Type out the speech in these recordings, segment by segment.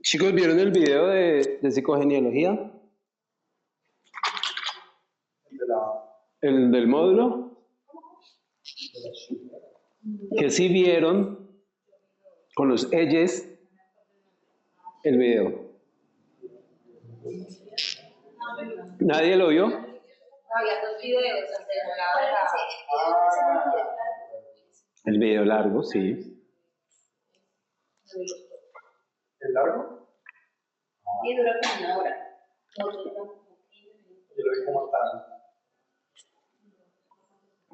Chicos, ¿vieron el video de psicogenealogía? ¿El del módulo? Que sí vieron con los ellos el video. ¿Nadie lo vio? Había dos videos, El video largo, sí. ¿El largo? Y dura como una hora. Yo lo vi como tal.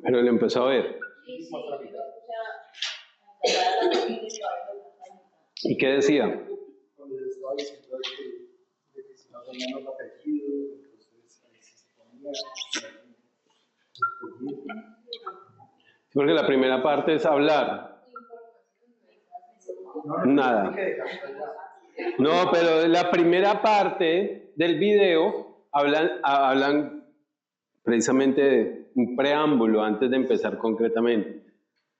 Pero lo empezó a ver. Sí. ¿Y qué decía? Cuando yo estaba diciendo de que si no tenían los apellidos, entonces ahí sí se ponía. Porque la primera parte es hablar. Nada. No, pero la primera parte del video hablan precisamente de un preámbulo antes de empezar concretamente.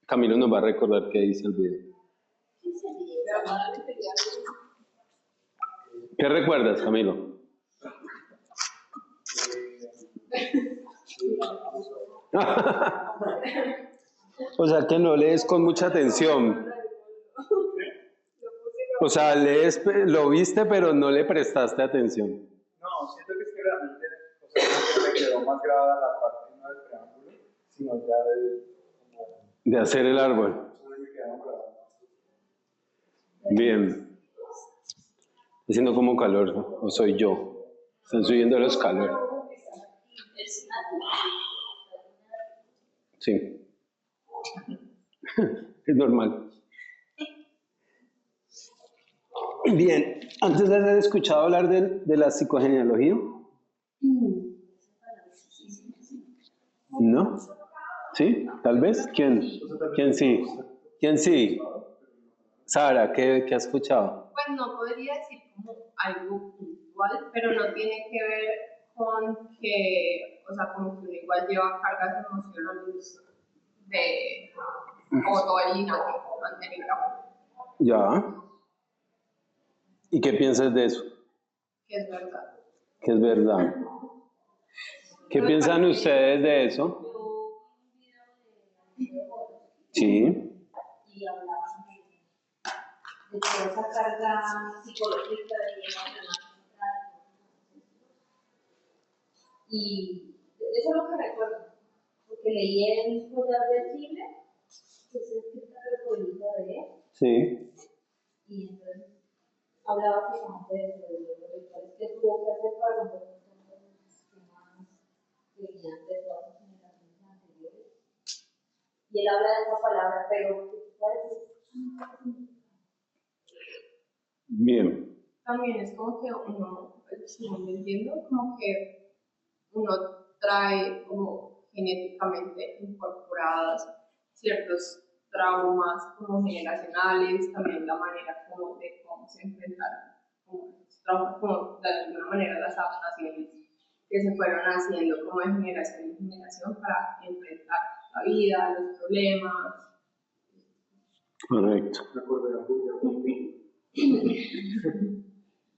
Camilo nos va a recordar qué dice el video. ¿Qué recuerdas, Camilo? O sea que no lees con mucha atención. O sea, lees, lo viste, pero no le prestaste atención. No, siento que es que realmente, o sea, no me quedó más grabada la parte no del preámbulo, sino ya De hacer el árbol. me quedaron grabadas. Bien. Está haciendo como calor, ¿no? ¿O soy yo? Están subiendo los calores. Sí. Es normal. Bien, antes de haber escuchado hablar de la psicogenealogía. ¿No? ¿Sí? ¿Tal vez? ¿Quién? ¿Quién sí? ¿Quién sí? Sara, ¿qué has escuchado? Pues no podría decir como algo puntual, pero no tiene que ver con que, o sea, como que uno igual lleva cargas emocionales de o todo el linaje anterior, Ya. ¿Y qué piensas de eso? que es verdad. Que es verdad. ¿Qué piensan ustedes de eso? Sí. Y hablaba de toda esa carga psicológica y emocional. Y eso es lo que recuerdo, porque leí el Poder del Chile, que es escrita por el hijo de él, Sí. y entonces hablaba precisamente de eso, de los rituales que tuvo que hacer para romper con todos los esquemas que venían de todas las generaciones anteriores. Y él habla de esa palabra, pero ¿cuál es? Bien. También es como que uno, si no me entiendo, como que uno trae como genéticamente incorporadas ciertos traumas como generacionales, también la manera como de cómo se enfrentaron como esos traumas, como de alguna manera las adaptaciones que se fueron haciendo como de generación en generación para enfrentar la vida, los problemas. Correcto. Me acuerdo de la Julia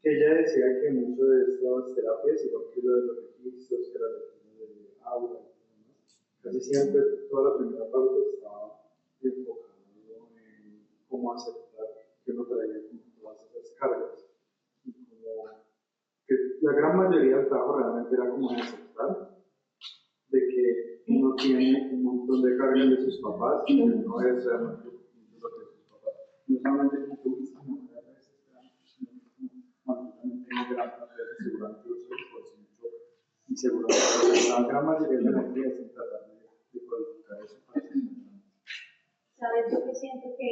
que ella decía que mucho de estas terapias, igual que lo de los registros, que era lo de aura, casi siempre toda la primera parte estaba enfocado en cómo aceptar que uno traía como todas esas cargas. Y como que la gran mayoría del trabajo realmente era como aceptar de que uno tiene un montón de cargas de sus papás y que no es realmente lo que sus papás. No solamente como tú dices, sino que a veces también gran parte de seguramente los hijos, mucho inseguramente. La gran mayoría de la energía es tratar de codificar eso para ser. ¿Sabes? Yo que siento que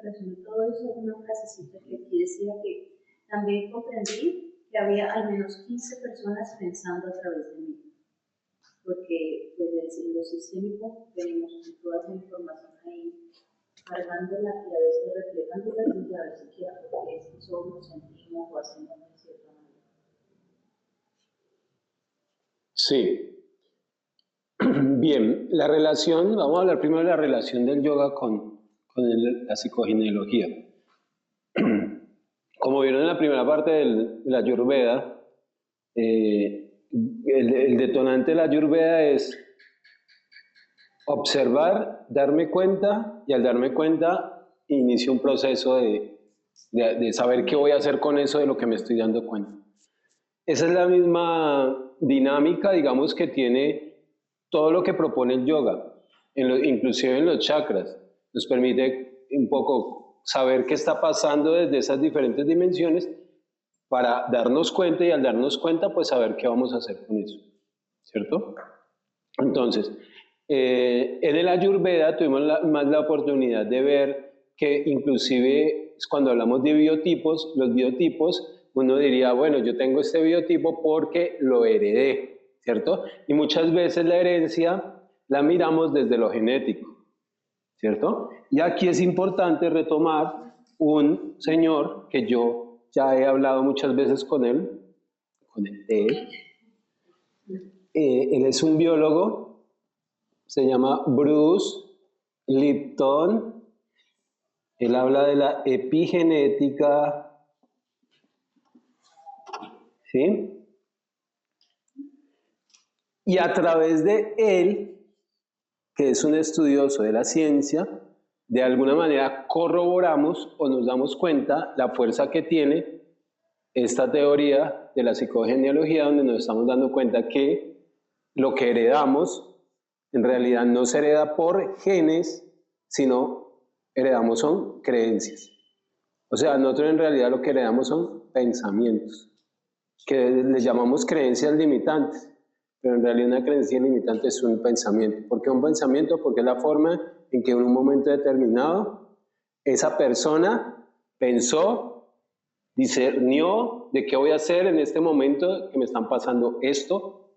resume todo eso en una frasecita que aquí decía que también comprendí que había al menos 15 personas pensando a través de mí. Porque, pues, en lo sistémico venimos con toda esa información ahí, cargándola y a veces replegándola sin saber siquiera por qué somos, sentimos o hacemos de cierta manera. Sí. Bien, la relación, vamos a hablar primero de la relación del yoga con la psicogenealogía. como vieron en la primera parte de la Ayurveda, el detonante de la Ayurveda es observar, darme cuenta, y al darme cuenta inicio un proceso de saber qué voy a hacer con eso de lo que me estoy dando cuenta. Esa es la misma dinámica, digamos, que tiene todo lo que propone el yoga, inclusive en los chakras. Nos permite un poco saber qué está pasando desde esas diferentes dimensiones para darnos cuenta, y al darnos cuenta, pues saber qué vamos a hacer con eso, ¿cierto? Entonces, en el Ayurveda tuvimos más la oportunidad de ver que inclusive cuando hablamos de biotipos, los biotipos, uno diría, bueno, yo tengo este biotipo porque lo heredé, ¿cierto? Y muchas veces la herencia la miramos desde lo genético, ¿cierto? Y aquí es importante retomar un señor que yo ya he hablado muchas veces con él. Él es un biólogo, se llama Bruce Lipton. Él habla de la epigenética, ¿sí? Y a través de él, que es un estudioso de la ciencia, de alguna manera corroboramos o nos damos cuenta la fuerza que tiene esta teoría de la psicogenealogía, donde nos estamos dando cuenta que lo que heredamos en realidad no se hereda por genes, sino heredamos son creencias. O sea, nosotros en realidad lo que heredamos son pensamientos, que les llamamos creencias limitantes, pero en realidad una creencia limitante es un pensamiento. ¿Por qué un pensamiento? Porque es la forma en que en un momento determinado esa persona pensó, discernió de qué voy a hacer en este momento que me están pasando esto.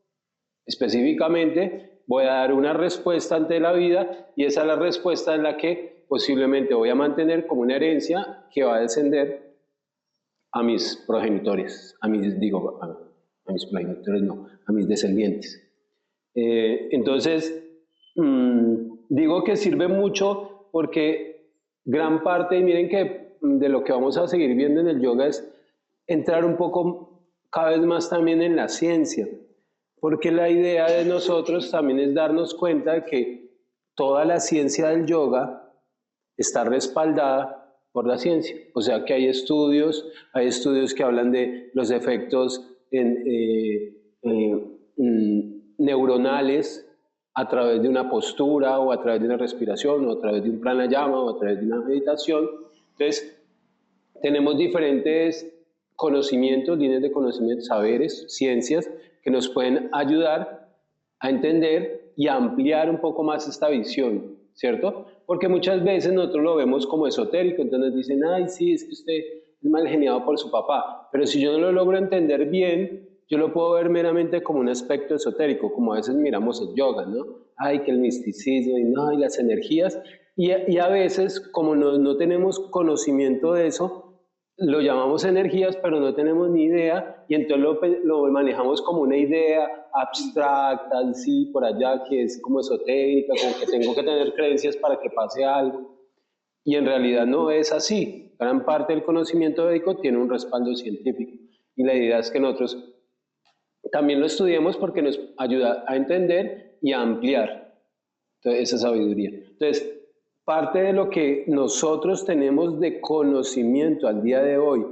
Específicamente voy a dar una respuesta ante la vida, y esa es la respuesta en la que posiblemente voy a mantener como una herencia que va a descender a mis progenitores, a mis progenitores no, a mis descendientes. Entonces, digo que sirve mucho porque gran parte, y miren que de lo que vamos a seguir viendo en el yoga es entrar un poco cada vez más también en la ciencia, porque la idea de nosotros también es darnos cuenta de que toda la ciencia del yoga está respaldada por la ciencia. O sea que hay estudios que hablan de los efectos neuronales a través de una postura, o a través de una respiración, o a través de un pranayama, o a través de una meditación. Entonces, tenemos diferentes conocimientos, líneas de conocimiento, saberes, ciencias, que nos pueden ayudar a entender y a ampliar un poco más esta visión, ¿cierto? Porque muchas veces nosotros lo vemos como esotérico, entonces nos dicen, ay, sí, es que usted es mal geniado por su papá, pero si yo no lo logro entender bien, yo lo puedo ver meramente como un aspecto esotérico, como a veces miramos el yoga, ¿no? Ay, que el misticismo, y no, y las energías, y a veces, como no tenemos conocimiento de eso, lo llamamos energías, pero no tenemos ni idea, y entonces lo manejamos como una idea abstracta, así por allá, que es como esotérica, como que tengo que tener creencias para que pase algo, y en realidad no es así. Gran parte del conocimiento védico tiene un respaldo científico, y la idea es que nosotros también lo estudiemos porque nos ayuda a entender y a ampliar esa sabiduría. Entonces, parte de lo que nosotros tenemos de conocimiento al día de hoy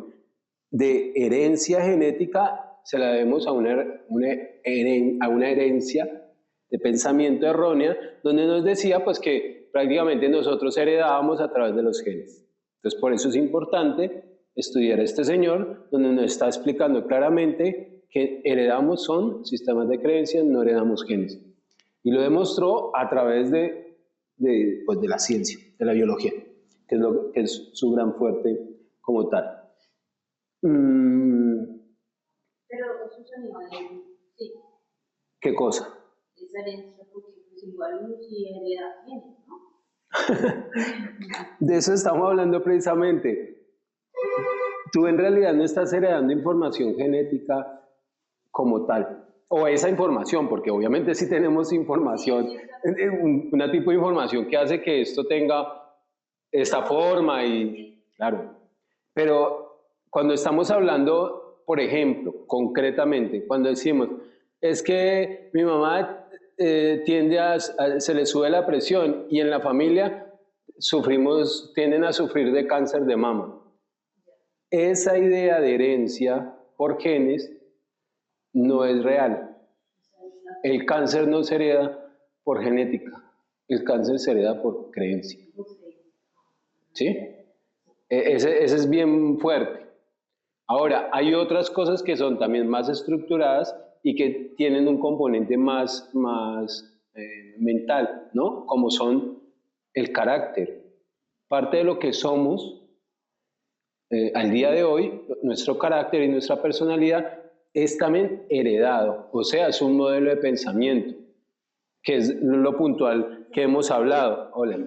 de herencia genética, se la debemos a una herencia de pensamiento errónea, donde nos decía pues que prácticamente nosotros heredábamos a través de los genes. Entonces, por eso es importante estudiar a este señor, donde nos está explicando claramente que heredamos son sistemas de creencias, no heredamos genes. Y lo demostró a través de la ciencia, de la biología, que es su gran fuerte como tal. Pero eso es a nivel, sí. ¿Qué cosa? Esa herencia, porque pues igual uno sí hereda genes, ¿no? De eso estamos hablando precisamente. Tú en realidad no estás heredando información genética como tal, o esa información, porque obviamente sí tenemos información, un tipo de información que hace que esto tenga esta forma, y claro, pero cuando estamos hablando, por ejemplo, concretamente, cuando decimos, es que mi mamá se le sube la presión y en la familia tienden a sufrir de cáncer de mama. Esa idea de herencia por genes no es real. El cáncer no se hereda por genética, el cáncer se hereda por creencia. ¿Sí? Ese es bien fuerte. Ahora, hay otras cosas que son también más estructuradas y que tienen un componente más mental, ¿no? Como son el carácter. Parte de lo que somos al día de hoy, nuestro carácter y nuestra personalidad es también heredado, o sea, es un modelo de pensamiento, que es lo puntual que hemos hablado. Hola.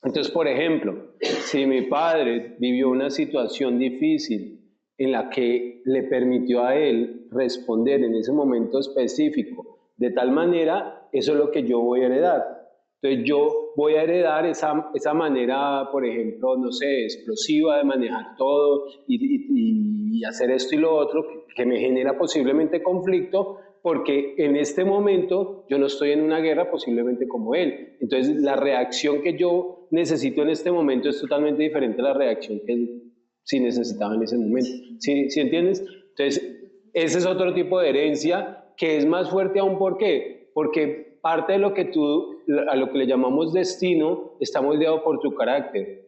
Entonces, por ejemplo, si mi padre vivió una situación difícil en la que le permitió a él responder en ese momento específico de tal manera, eso es lo que yo voy a heredar. Entonces yo voy a heredar esa manera, por ejemplo, no sé, explosiva de manejar todo y hacer esto y lo otro, que me genera posiblemente conflicto, porque en este momento yo no estoy en una guerra posiblemente como él. Entonces la reacción que yo necesito en este momento es totalmente diferente a la reacción que él sí necesitaba en ese momento. ¿Sí entiendes? Entonces ese es otro tipo de herencia que es más fuerte aún. ¿Por qué? Porque parte de lo que a lo que le llamamos destino está moldeado por tu carácter.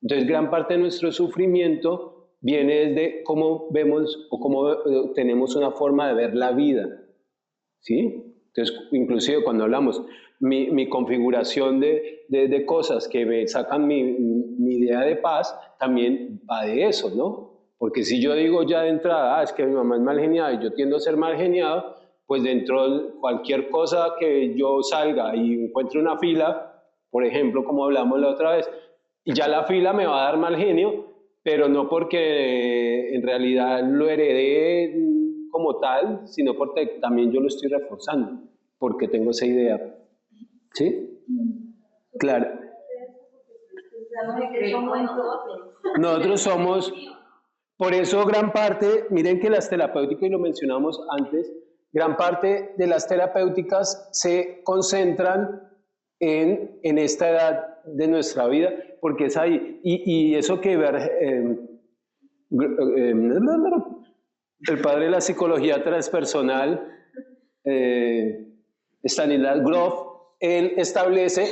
Entonces gran parte de nuestro sufrimiento viene desde cómo vemos o cómo tenemos una forma de ver la vida. ¿Sí? Entonces, inclusive cuando hablamos, mi configuración de cosas que me sacan mi idea de paz, también va de eso, ¿no? Porque si yo digo ya de entrada, es que mi mamá es mal geniada y yo tiendo a ser mal geniado, pues dentro de cualquier cosa que yo salga y encuentre una fila, por ejemplo, como hablamos la otra vez, y ya la fila me va a dar mal genio, pero no porque en realidad lo heredé como tal, sino porque también yo lo estoy reforzando, porque tengo esa idea. ¿Sí? Claro. Nosotros somos, por eso gran parte, miren que las terapéuticas, y lo mencionamos antes, gran parte de las terapéuticas se concentran en esta edad de nuestra vida, porque es ahí. Y eso que el padre de la psicología transpersonal, Stanislav Grof, él establece,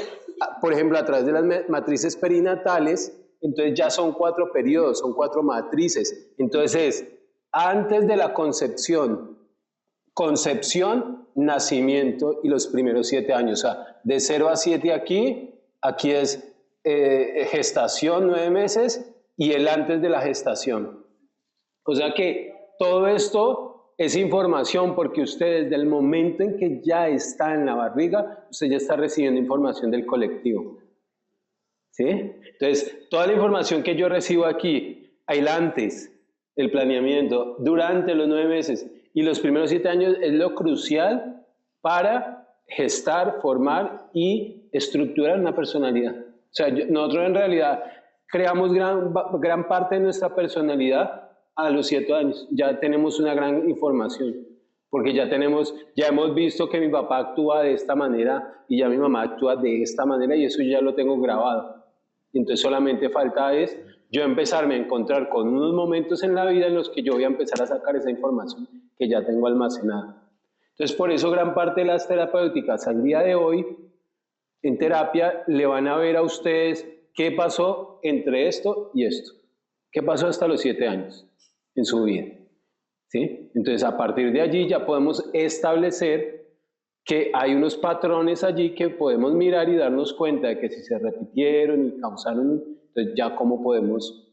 por ejemplo, a través de las matrices perinatales, entonces ya son 4 periodos, son 4 matrices. Entonces, antes de la concepción, nacimiento y los primeros 7 años. O sea, de 0 a 7 aquí es gestación, 9 meses, y el antes de la gestación. O sea que todo esto es información, porque usted desde el momento en que ya está en la barriga, usted ya está recibiendo información del colectivo. ¿Sí? Entonces, toda la información que yo recibo aquí, el antes, el planeamiento, durante los 9 meses y los primeros 7 años, es lo crucial para gestar, formar y estructurar una personalidad. O sea, nosotros en realidad creamos gran parte de nuestra personalidad a los 7 años. Ya tenemos una gran información, porque ya hemos visto que mi papá actúa de esta manera y ya mi mamá actúa de esta manera, y eso ya lo tengo grabado. Entonces solamente falta es yo empezarme a encontrar con unos momentos en la vida en los que yo voy a empezar a sacar esa información que ya tengo almacenada. Entonces por eso gran parte de las terapéuticas al día de hoy en terapia le van a ver a ustedes qué pasó entre esto y esto, qué pasó hasta los 7 años en su vida. ¿Sí? Entonces a partir de allí ya podemos establecer que hay unos patrones allí que podemos mirar y darnos cuenta de que si se repitieron y causaron, entonces ya cómo podemos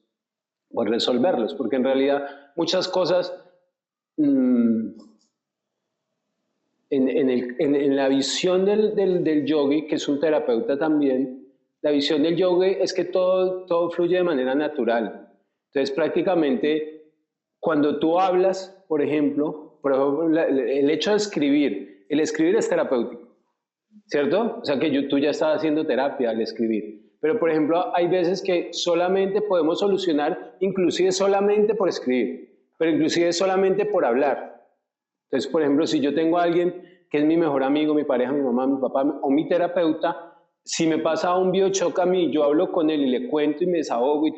resolverlos, porque en realidad muchas cosas en la visión del yogi, que es un terapeuta también, la visión del yogi es que todo fluye de manera natural. Entonces prácticamente cuando tú hablas, por ejemplo, el hecho de escribir, el escribir es terapéutico, ¿cierto? O sea que tú ya estás haciendo terapia al escribir. Pero, por ejemplo, hay veces que solamente podemos solucionar, inclusive solamente por escribir, pero inclusive solamente por hablar. Entonces, por ejemplo, si yo tengo a alguien que es mi mejor amigo, mi pareja, mi mamá, mi papá o mi terapeuta, si me pasa un biochoc a mí, yo hablo con él y le cuento y me desahogo y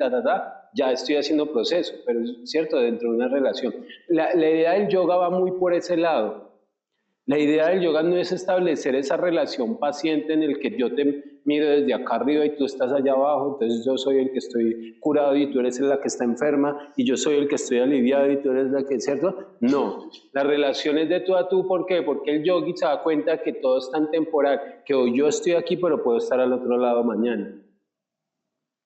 ya estoy haciendo proceso, pero es cierto, dentro de una relación. La idea del yoga va muy por ese lado. La idea del yoga no es establecer esa relación paciente en el que yo te miro desde acá arriba y tú estás allá abajo, entonces yo soy el que estoy curado y tú eres la que está enferma y yo soy el que estoy aliviado y tú eres la que, ¿cierto? No, la relación es de tú a tú, ¿por qué? Porque el yogi se da cuenta que todo es tan temporal, que hoy yo estoy aquí pero puedo estar al otro lado mañana,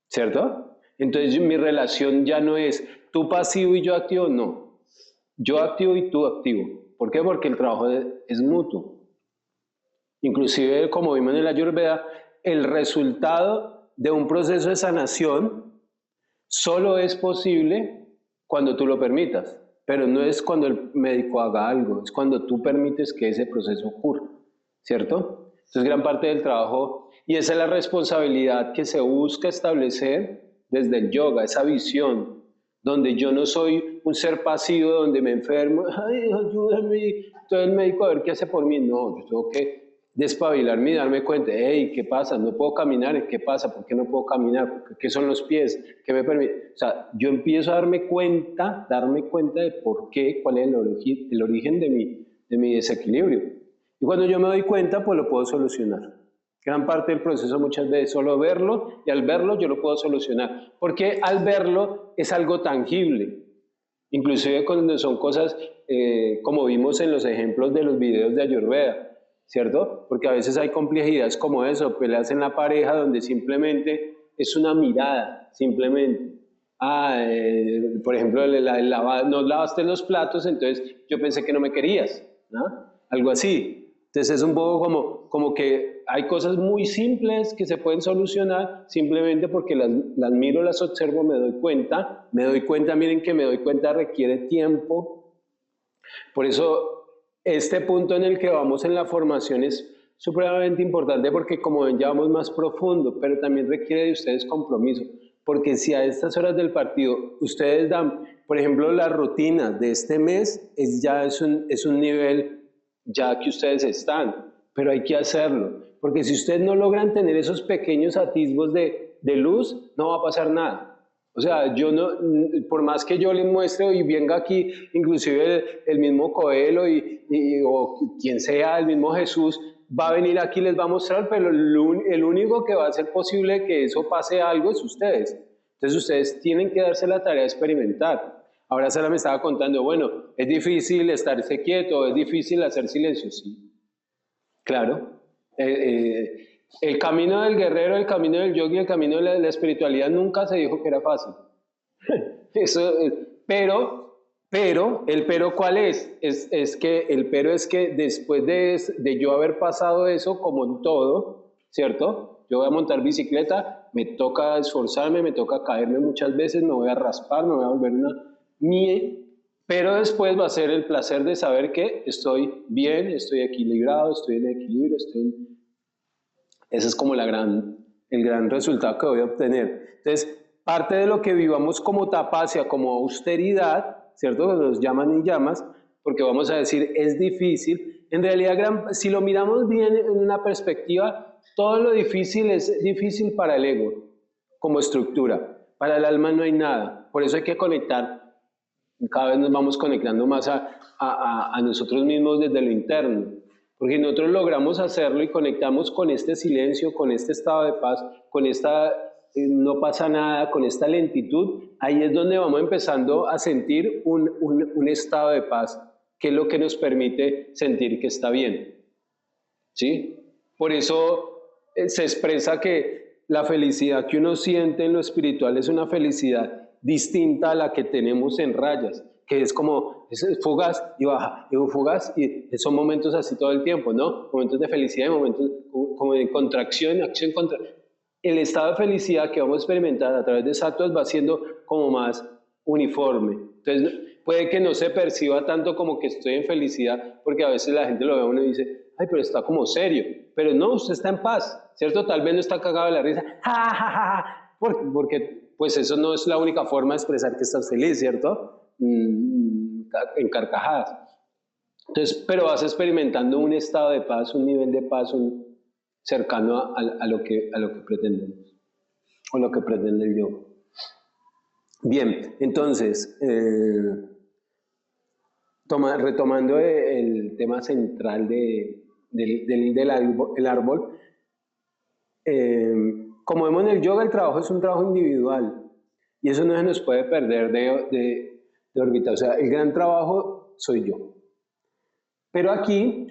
¿cierto? Entonces mi relación ya no es tú pasivo y yo activo, no, yo activo y tú activo. ¿Por qué? Porque el trabajo es mutuo. Inclusive, como vimos en la Ayurveda, el resultado de un proceso de sanación solo es posible cuando tú lo permitas, pero no es cuando el médico haga algo, es cuando tú permites que ese proceso ocurra, ¿cierto? Entonces, gran parte del trabajo, y esa es la responsabilidad que se busca establecer desde el yoga, esa visión, donde yo no soy un ser pasivo, donde me enfermo, ay, ayúdame, todo el médico a ver qué hace por mí. No, yo tengo que despabilarme y darme cuenta, hey, ¿qué pasa? No puedo caminar, ¿qué pasa? ¿Por qué no puedo caminar? ¿Qué son los pies? ¿Qué me permite? O sea, yo empiezo a darme cuenta de por qué, cuál es el origen de mi desequilibrio. Y cuando yo me doy cuenta, pues lo puedo solucionar. Gran parte del proceso muchas veces solo verlo, y al verlo yo lo puedo solucionar, porque al verlo es algo tangible, inclusive cuando son cosas como vimos en los ejemplos de los videos de Ayurveda, ¿cierto? Porque a veces hay complejidades como eso, peleas en la pareja donde simplemente es una mirada, simplemente. Por ejemplo, no lavaste los platos, entonces yo pensé que no me querías, ¿no? Algo así. Entonces es un poco como que hay cosas muy simples que se pueden solucionar simplemente porque las miro, las observo, me doy cuenta, miren que me doy cuenta requiere tiempo. Por eso este punto en el que vamos en la formación es supremamente importante porque como ven ya vamos más profundo, pero también requiere de ustedes compromiso, porque si a estas horas del partido ustedes dan, por ejemplo, las rutinas de este mes, es un nivel ya que ustedes están, pero hay que hacerlo, porque si ustedes no logran tener esos pequeños atisbos de luz, no va a pasar nada. O sea, yo no, por más que yo les muestre y venga aquí, inclusive el mismo Coelho o quien sea, el mismo Jesús, va a venir aquí y les va a mostrar, pero el único que va a hacer posible que eso pase algo es ustedes. Entonces ustedes tienen que darse la tarea de experimentar. Ahora Sara me estaba contando, bueno, es difícil estarse quieto, es difícil hacer silencio, sí. Claro. El camino del guerrero, el camino del yogi, el camino de la espiritualidad nunca se dijo que era fácil. Eso, pero, ¿el pero cuál es? El pero es que después de yo haber pasado eso, como en todo, ¿cierto? Yo voy a montar bicicleta, me toca esforzarme, me toca caerme muchas veces, me voy a raspar, me voy a volver pero después va a ser el placer de saber que estoy bien, estoy equilibrado, estoy en equilibrio, ese es como el gran resultado que voy a obtener. Entonces, parte de lo que vivamos como tapacia, como austeridad, ¿cierto? Nos llaman y llamas, porque vamos a decir, es difícil. En realidad, si lo miramos bien en una perspectiva, todo lo difícil es difícil para el ego, como estructura. Para el alma no hay nada. Por eso hay que conectar. Cada vez nos vamos conectando más a nosotros mismos desde lo interno. Porque nosotros logramos hacerlo y conectamos con este silencio, con este estado de paz, con esta no pasa nada, con esta lentitud. Ahí es donde vamos empezando a sentir un estado de paz, que es lo que nos permite sentir que está bien. ¿Sí? Por eso se expresa que la felicidad que uno siente en lo espiritual es una felicidad distinta a la que tenemos en rayas, que es como es fugaz y baja, y fugaz, y son momentos así todo el tiempo, ¿no? Momentos de felicidad y momentos como de contracción, acción, el estado de felicidad que vamos a experimentar a través de sattva va siendo como más uniforme. Entonces puede que no se perciba tanto como que estoy en felicidad, porque a veces la gente lo ve a uno y dice, ay, pero está como serio. Pero no, usted está en paz, ¿cierto? Tal vez no está cagado de la risa, ja, ja, ja, ja, porque pues eso no es la única forma de expresar que estás feliz, ¿cierto? En carcajadas. Entonces, pero vas experimentando un estado de paz, un nivel de paz cercano a lo que pretendemos, o lo que pretende el yoga. Bien, entonces, retomando el tema central del árbol, como vemos en el yoga, el trabajo es un trabajo individual y eso no se nos puede perder de órbita. O sea, el gran trabajo soy yo. Pero aquí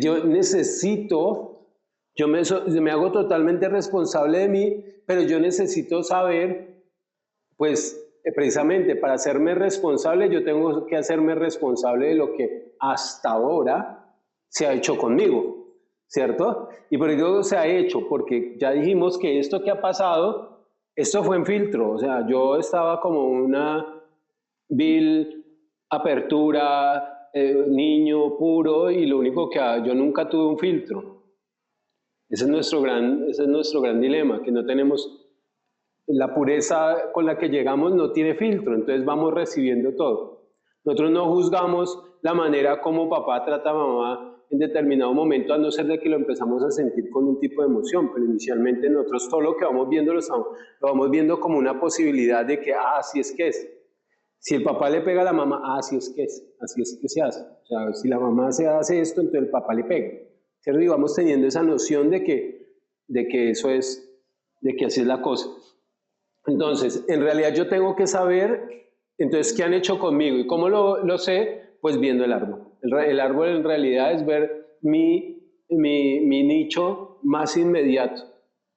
yo necesito, me hago totalmente responsable de mí, pero yo necesito saber, pues precisamente para hacerme responsable, yo tengo que hacerme responsable de lo que hasta ahora se ha hecho conmigo, ¿cierto? ¿Y por qué se ha hecho? Porque ya dijimos que esto que ha pasado, esto fue en filtro, o sea, yo estaba como una vil apertura, niño puro, y lo único que yo nunca tuve un filtro. Ese es nuestro gran dilema, que no tenemos, la pureza con la que llegamos no tiene filtro, entonces vamos recibiendo todo. Nosotros no juzgamos la manera como papá trata a mamá en determinado momento, a no ser de que lo empezamos a sentir con un tipo de emoción, pero inicialmente nosotros todo lo que vamos viendo lo vamos viendo como una posibilidad de que, así es que es. Si el papá le pega a la mamá, así es que es, así es que se hace. O sea, si la mamá se hace esto, entonces el papá le pega. ¿Cierto? Y vamos teniendo esa noción de que eso es, de que así es la cosa. Entonces, en realidad yo tengo que saber, entonces, ¿qué han hecho conmigo? ¿Y cómo lo sé? Pues viendo el árbol. El árbol en realidad es ver mi nicho más inmediato,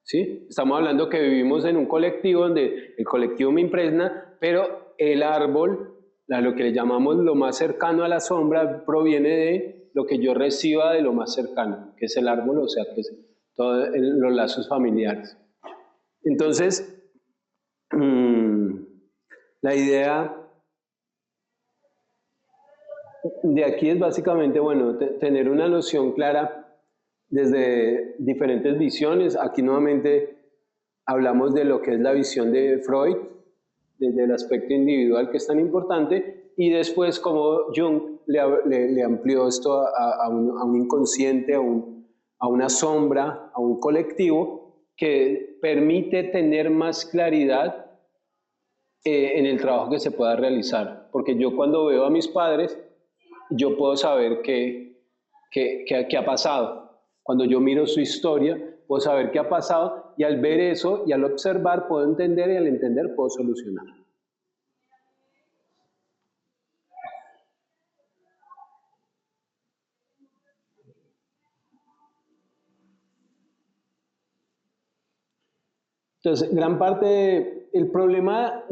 ¿sí? Estamos hablando que vivimos en un colectivo donde el colectivo me impregna, pero el árbol, lo que le llamamos lo más cercano a la sombra, proviene de lo que yo reciba de lo más cercano, que es el árbol, o sea, que es todos los lazos familiares. Entonces, la idea de aquí es básicamente, bueno, tener una noción clara desde diferentes visiones. Aquí nuevamente hablamos de lo que es la visión de Freud, desde el aspecto individual, que es tan importante, y después como Jung le amplió esto a un inconsciente, a una sombra, a un colectivo, que permite tener más claridad en el trabajo que se pueda realizar. Porque yo cuando veo a mis padres, yo puedo saber qué ha pasado. Cuando yo miro su historia, puedo saber qué ha pasado, y al ver eso y al observar puedo entender, y al entender puedo solucionar. Entonces, gran parte del problema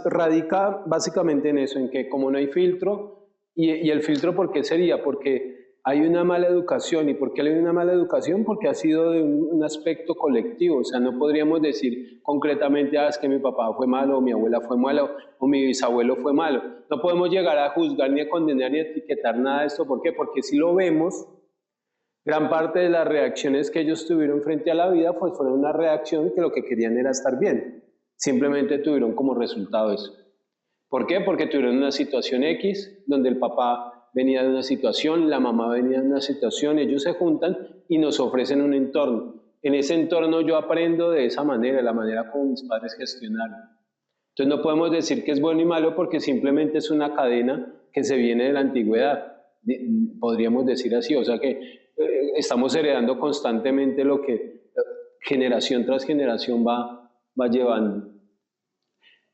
radica básicamente en eso, en que como no hay filtro, y el filtro, ¿por qué sería? Porque hay una mala educación. ¿Y por qué hay una mala educación? Porque ha sido de un aspecto colectivo. O sea, no podríamos decir concretamente, es que mi papá fue malo, o mi abuela fue malo, o mi bisabuelo fue malo. No podemos llegar a juzgar, ni a condenar, ni a etiquetar nada de esto. ¿Por qué? Porque si lo vemos, gran parte de las reacciones que ellos tuvieron frente a la vida pues fueron una reacción que lo que querían era estar bien. Simplemente tuvieron como resultado eso. ¿Por qué? Porque tuvieron una situación X, donde el papá venía de una situación, la mamá venía de una situación, ellos se juntan y nos ofrecen un entorno. En ese entorno yo aprendo de esa manera, la manera como mis padres gestionaron. Entonces no podemos decir que es bueno y malo porque simplemente es una cadena que se viene de la antigüedad. Podríamos decir así, o sea que estamos heredando constantemente lo que generación tras generación va llevando.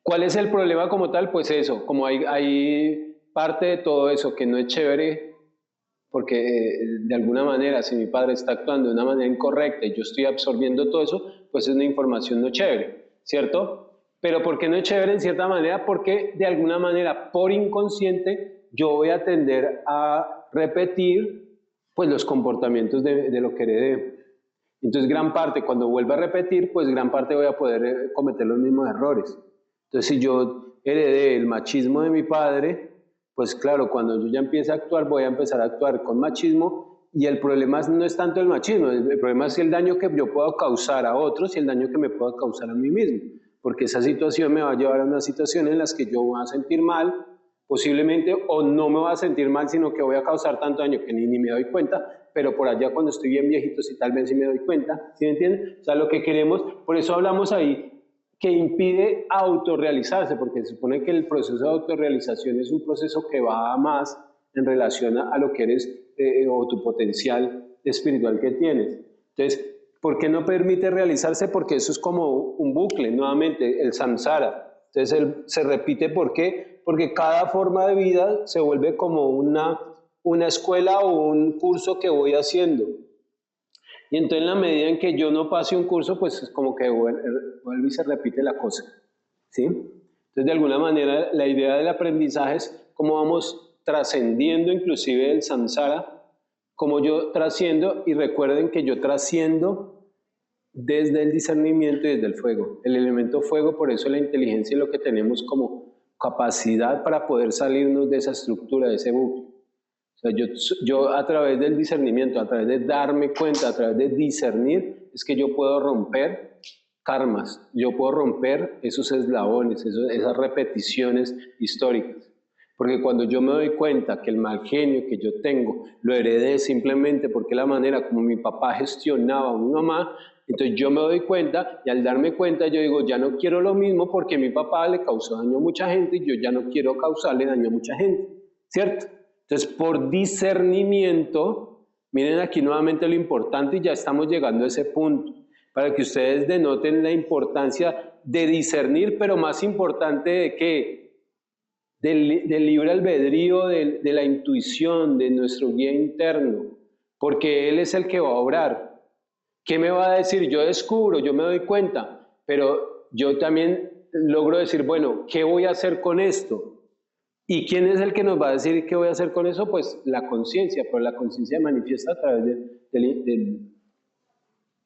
¿Cuál es el problema como tal? Pues eso, como hay parte de todo eso que no es chévere, porque de alguna manera, si mi padre está actuando de una manera incorrecta y yo estoy absorbiendo todo eso, pues es una información no chévere, ¿cierto? Pero ¿por qué no es chévere en cierta manera? Porque de alguna manera, por inconsciente, yo voy a tender a repetir pues los comportamientos de lo que heredé. Entonces gran parte, cuando vuelva a repetir, pues gran parte voy a poder cometer los mismos errores. Entonces si yo heredé el machismo de mi padre, pues claro, cuando yo ya empiece a actuar, voy a empezar a actuar con machismo y el problema no es tanto el machismo, el problema es el daño que yo puedo causar a otros y el daño que me puedo causar a mí mismo, porque esa situación me va a llevar a una situación en la que yo voy a sentir mal, posiblemente, o no me voy a sentir mal, sino que voy a causar tanto daño que ni me doy cuenta, pero por allá cuando estoy bien viejito, sí tal vez sí me doy cuenta, ¿sí me entienden? O sea, lo que queremos, por eso hablamos ahí, que impide autorrealizarse, porque se supone que el proceso de autorrealización es un proceso que va más en relación a lo que eres o tu potencial espiritual que tienes. Entonces, ¿por qué no permite realizarse? Porque eso es como un bucle, nuevamente, el samsara. Entonces, se repite, ¿por qué? Porque cada forma de vida se vuelve como una escuela o un curso que voy haciendo. Y entonces en la medida en que yo no pase un curso, pues es como que vuelve y se repite la cosa, ¿sí? Entonces de alguna manera la idea del aprendizaje es cómo vamos trascendiendo inclusive el samsara, cómo yo trasciendo, y recuerden que yo trasciendo desde el discernimiento y desde el fuego. El elemento fuego, por eso la inteligencia es lo que tenemos como capacidad para poder salirnos de esa estructura, de ese bucle. O sea, yo a través del discernimiento, a través de darme cuenta, a través de discernir, es que yo puedo romper karmas, yo puedo romper esos eslabones, esas repeticiones históricas. Porque cuando yo me doy cuenta que el mal genio que yo tengo lo heredé simplemente porque la manera como mi papá gestionaba a mi mamá, entonces yo me doy cuenta, y al darme cuenta yo digo, ya no quiero lo mismo porque mi papá le causó daño a mucha gente y yo ya no quiero causarle daño a mucha gente, ¿cierto? Entonces, por discernimiento, miren aquí nuevamente lo importante, y ya estamos llegando a ese punto, para que ustedes denoten la importancia de discernir, pero más importante de qué, del libre albedrío, de la intuición, de nuestro guía interno, porque Él es el que va a obrar. ¿Qué me va a decir? Yo descubro, yo me doy cuenta, pero yo también logro decir, bueno, ¿qué voy a hacer con esto? ¿Y quién es el que nos va a decir qué voy a hacer con eso? Pues la conciencia, pero la conciencia manifiesta a través de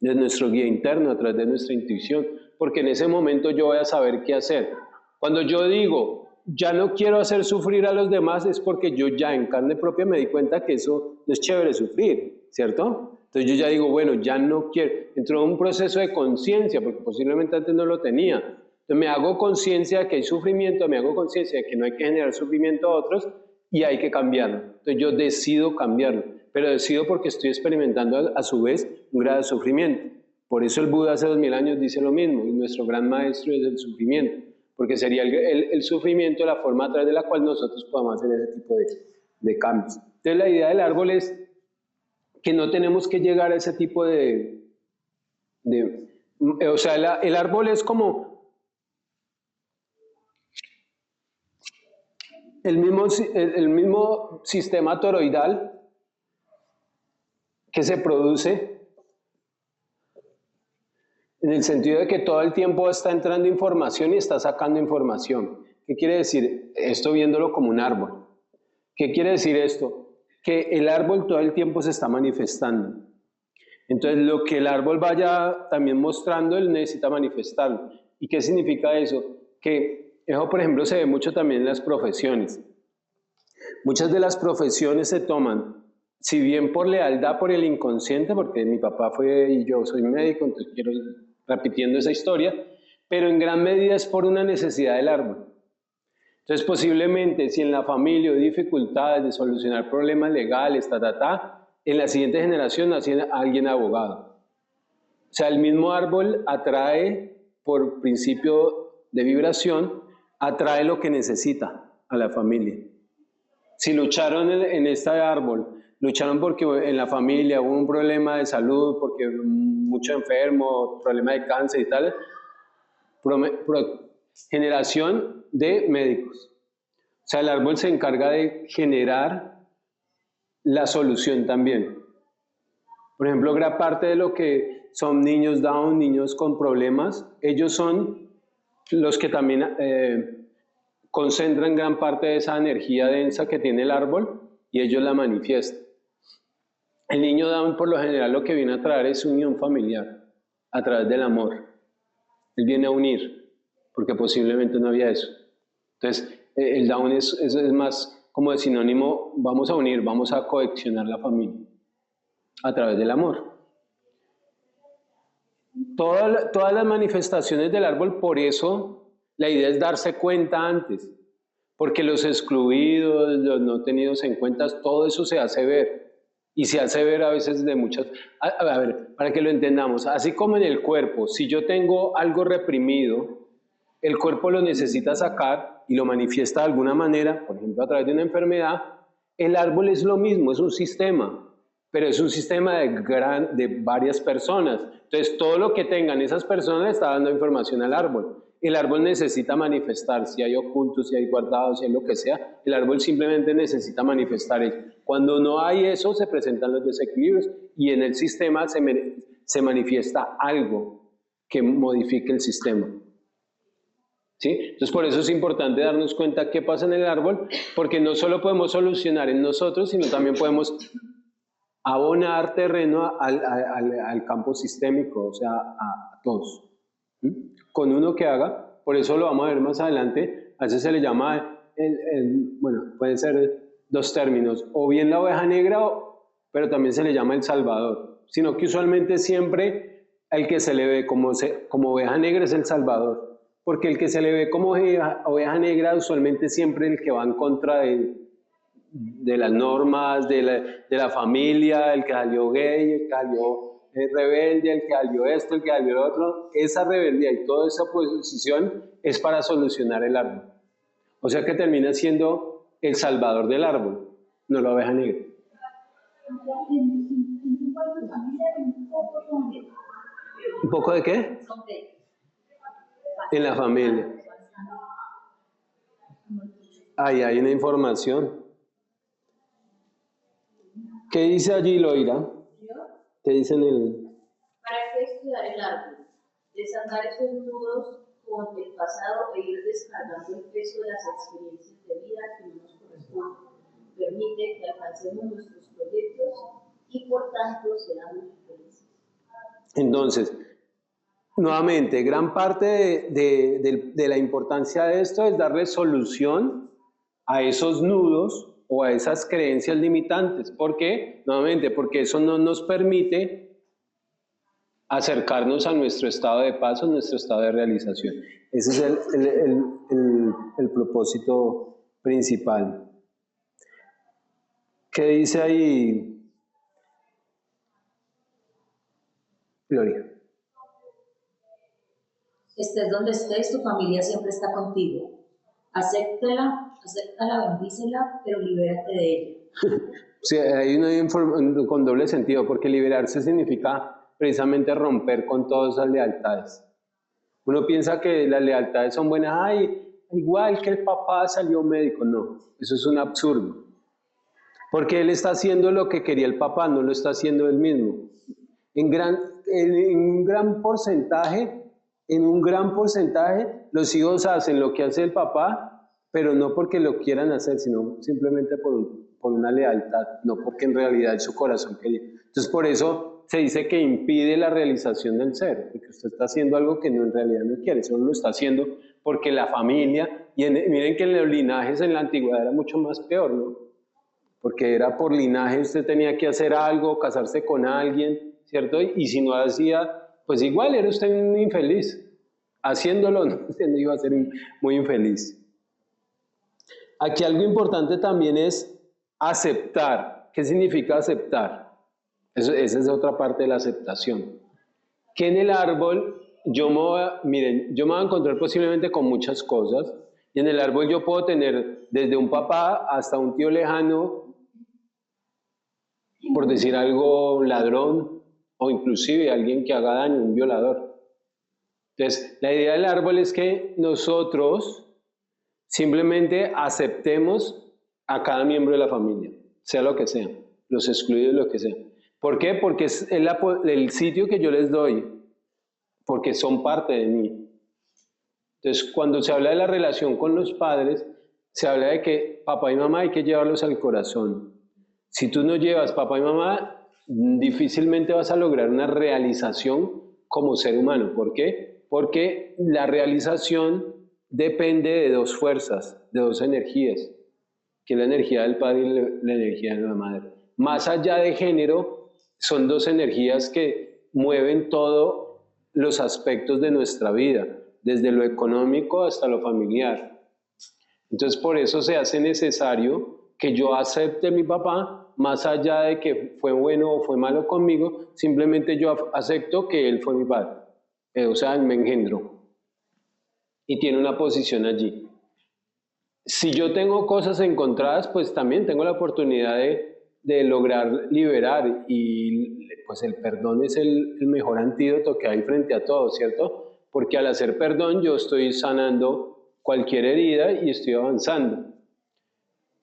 nuestro guía interno, a través de nuestra intuición, porque en ese momento yo voy a saber qué hacer. Cuando yo digo, ya no quiero hacer sufrir a los demás, es porque yo ya en carne propia me di cuenta que eso no es chévere sufrir, ¿cierto? Entonces yo ya digo, bueno, ya no quiero, entro en un proceso de conciencia, porque posiblemente antes no lo tenía. Entonces me hago conciencia de que hay sufrimiento, me hago conciencia de que no hay que generar sufrimiento a otros y hay que cambiarlo. Entonces yo decido cambiarlo, pero decido porque estoy experimentando a su vez un grado de sufrimiento. Por eso el Buda hace 2000 años dice lo mismo, y nuestro gran maestro es el sufrimiento, porque sería el sufrimiento la forma a través de la cual nosotros podamos hacer ese tipo de cambios. Entonces la idea del árbol es que no tenemos que llegar a ese tipo o sea, el árbol es como el mismo sistema toroidal que se produce en el sentido de que todo el tiempo está entrando información y está sacando información. ¿Qué quiere decir? Esto viéndolo como un árbol. ¿Qué quiere decir esto? Que el árbol todo el tiempo se está manifestando. Entonces, lo que el árbol vaya también mostrando, él necesita manifestarlo. ¿Y qué significa eso? Que eso, por ejemplo, se ve mucho también en las profesiones. Muchas de las profesiones se toman, si bien por lealtad, por el inconsciente, porque mi papá fue y yo soy médico, entonces quiero ir repitiendo esa historia, pero en gran medida es por una necesidad del árbol. Entonces, posiblemente, si en la familia hay dificultades de solucionar problemas legales, en la siguiente generación nace alguien abogado. O sea, el mismo árbol atrae, por principio de vibración, atrae lo que necesita a la familia. Si lucharon en este árbol, lucharon porque en la familia hubo un problema de salud, porque mucho enfermo, problema de cáncer y tal, generación de médicos. O sea, el árbol se encarga de generar la solución también. Por ejemplo, gran parte de lo que son niños Down, niños con problemas, ellos son los que también concentran gran parte de esa energía densa que tiene el árbol y ellos la manifiestan. El niño Down, por lo general, lo que viene a traer es unión familiar a través del amor. Él viene a unir, porque posiblemente no había eso. Entonces, el Down es más como de sinónimo, vamos a unir, vamos a cohesionar la familia. a través del amor. Todas las manifestaciones del árbol, por eso la idea es darse cuenta antes, porque los excluidos, los no tenidos en cuenta, todo eso se hace ver, y se hace ver a veces de muchas... A ver, para que lo entendamos, así como en el cuerpo, si yo tengo algo reprimido, el cuerpo lo necesita sacar y lo manifiesta de alguna manera, por ejemplo a través de una enfermedad. El árbol es lo mismo, es un sistema, pero es un sistema de varias personas. Entonces todo lo que tengan esas personas le está dando información al árbol. El árbol necesita manifestar, si hay ocultos, si hay guardados, si hay lo que sea, el árbol simplemente necesita manifestar eso. Cuando no hay eso, se presentan los desequilibrios y en el sistema se manifiesta algo que modifique el sistema. ¿Sí? Entonces por eso es importante darnos cuenta qué pasa en el árbol, porque no solo podemos solucionar en nosotros, sino también podemos abonar terreno al campo sistémico, o sea, a todos. Con uno que haga, por eso lo vamos a ver más adelante, a veces se le llama, bueno, pueden ser dos términos, o bien la oveja negra, pero también se le llama el salvador, sino que usualmente siempre el que se le ve como oveja negra es el salvador. Porque el que se le ve como oveja negra usualmente siempre el que va en contra de las normas, de la familia, el que salió gay, el que salió rebelde, el que salió esto, el que salió lo otro. Esa rebeldía y toda esa oposición es para solucionar el árbol. O sea que termina siendo el salvador del árbol, no la oveja negra. ¿Un poco de qué? En la familia. Ahí hay una información. ¿Qué dice allí, Loira? ¿Qué dice en el...? ¿Para qué estudiar el árbol? Desatar esos nudos con el pasado e ir descargando el peso de las experiencias de vida que no nos corresponden. Permite que alcancemos nuestros proyectos y por tanto seamos felices. Entonces, nuevamente, gran parte de la importancia de esto es darle solución a esos nudos o a esas creencias limitantes. ¿Por qué? Nuevamente, porque eso no nos permite acercarnos a nuestro estado de paz, a nuestro estado de realización. Ese es el propósito principal. ¿Qué dice ahí, Gloria? Estés donde estés, tu familia siempre está contigo. Acéptala, bendícela, pero libérate de ella. Sí, hay con doble sentido, porque liberarse significa precisamente romper con todas esas lealtades. Uno piensa que las lealtades son buenas, ay, igual que el papá salió médico. No, eso es un absurdo. Porque él está haciendo lo que quería el papá, no lo está haciendo él mismo. En un gran porcentaje, los hijos hacen lo que hace el papá, pero no porque lo quieran hacer, sino simplemente por una lealtad, no porque en realidad su corazón quería. Entonces por eso se dice que impide la realización del ser, porque usted está haciendo algo que no en realidad no quiere, solo lo está haciendo porque la familia, miren que en los linajes en la antigüedad era mucho más peor, ¿no? Porque era por linaje, usted tenía que hacer algo, casarse con alguien, ¿cierto? Y si no hacía, pues igual era usted un infeliz. Haciéndolo, no, usted no iba a ser muy infeliz. Aquí algo importante también es aceptar. ¿Qué significa aceptar? Esa es otra parte de la aceptación. Que en el árbol, yo me voy a encontrar posiblemente con muchas cosas, y en el árbol yo puedo tener desde un papá hasta un tío lejano, por decir algo, ladrón, o inclusive alguien que haga daño, un violador. Entonces, la idea del árbol es que nosotros simplemente aceptemos a cada miembro de la familia, sea lo que sea, los excluidos, lo que sea. ¿Por qué? Porque es el sitio que yo les doy, porque son parte de mí. Entonces, cuando se habla de la relación con los padres, se habla de que papá y mamá hay que llevarlos al corazón. Si tú no llevas papá y mamá, difícilmente vas a lograr una realización como ser humano. ¿Por qué? Porque la realización depende de dos fuerzas, de dos energías, que es la energía del padre y la energía de la madre. Más allá de género, son dos energías que mueven todos los aspectos de nuestra vida, desde lo económico hasta lo familiar. Entonces, por eso se hace necesario que yo acepte a mi papá, más allá de que fue bueno o fue malo conmigo, simplemente yo acepto que él fue mi padre, o sea, él me engendró y tiene una posición allí. Si yo tengo cosas encontradas, pues también tengo la oportunidad de lograr liberar, y pues el perdón es el mejor antídoto que hay frente a todo, ¿cierto? Porque al hacer perdón yo estoy sanando cualquier herida y estoy avanzando.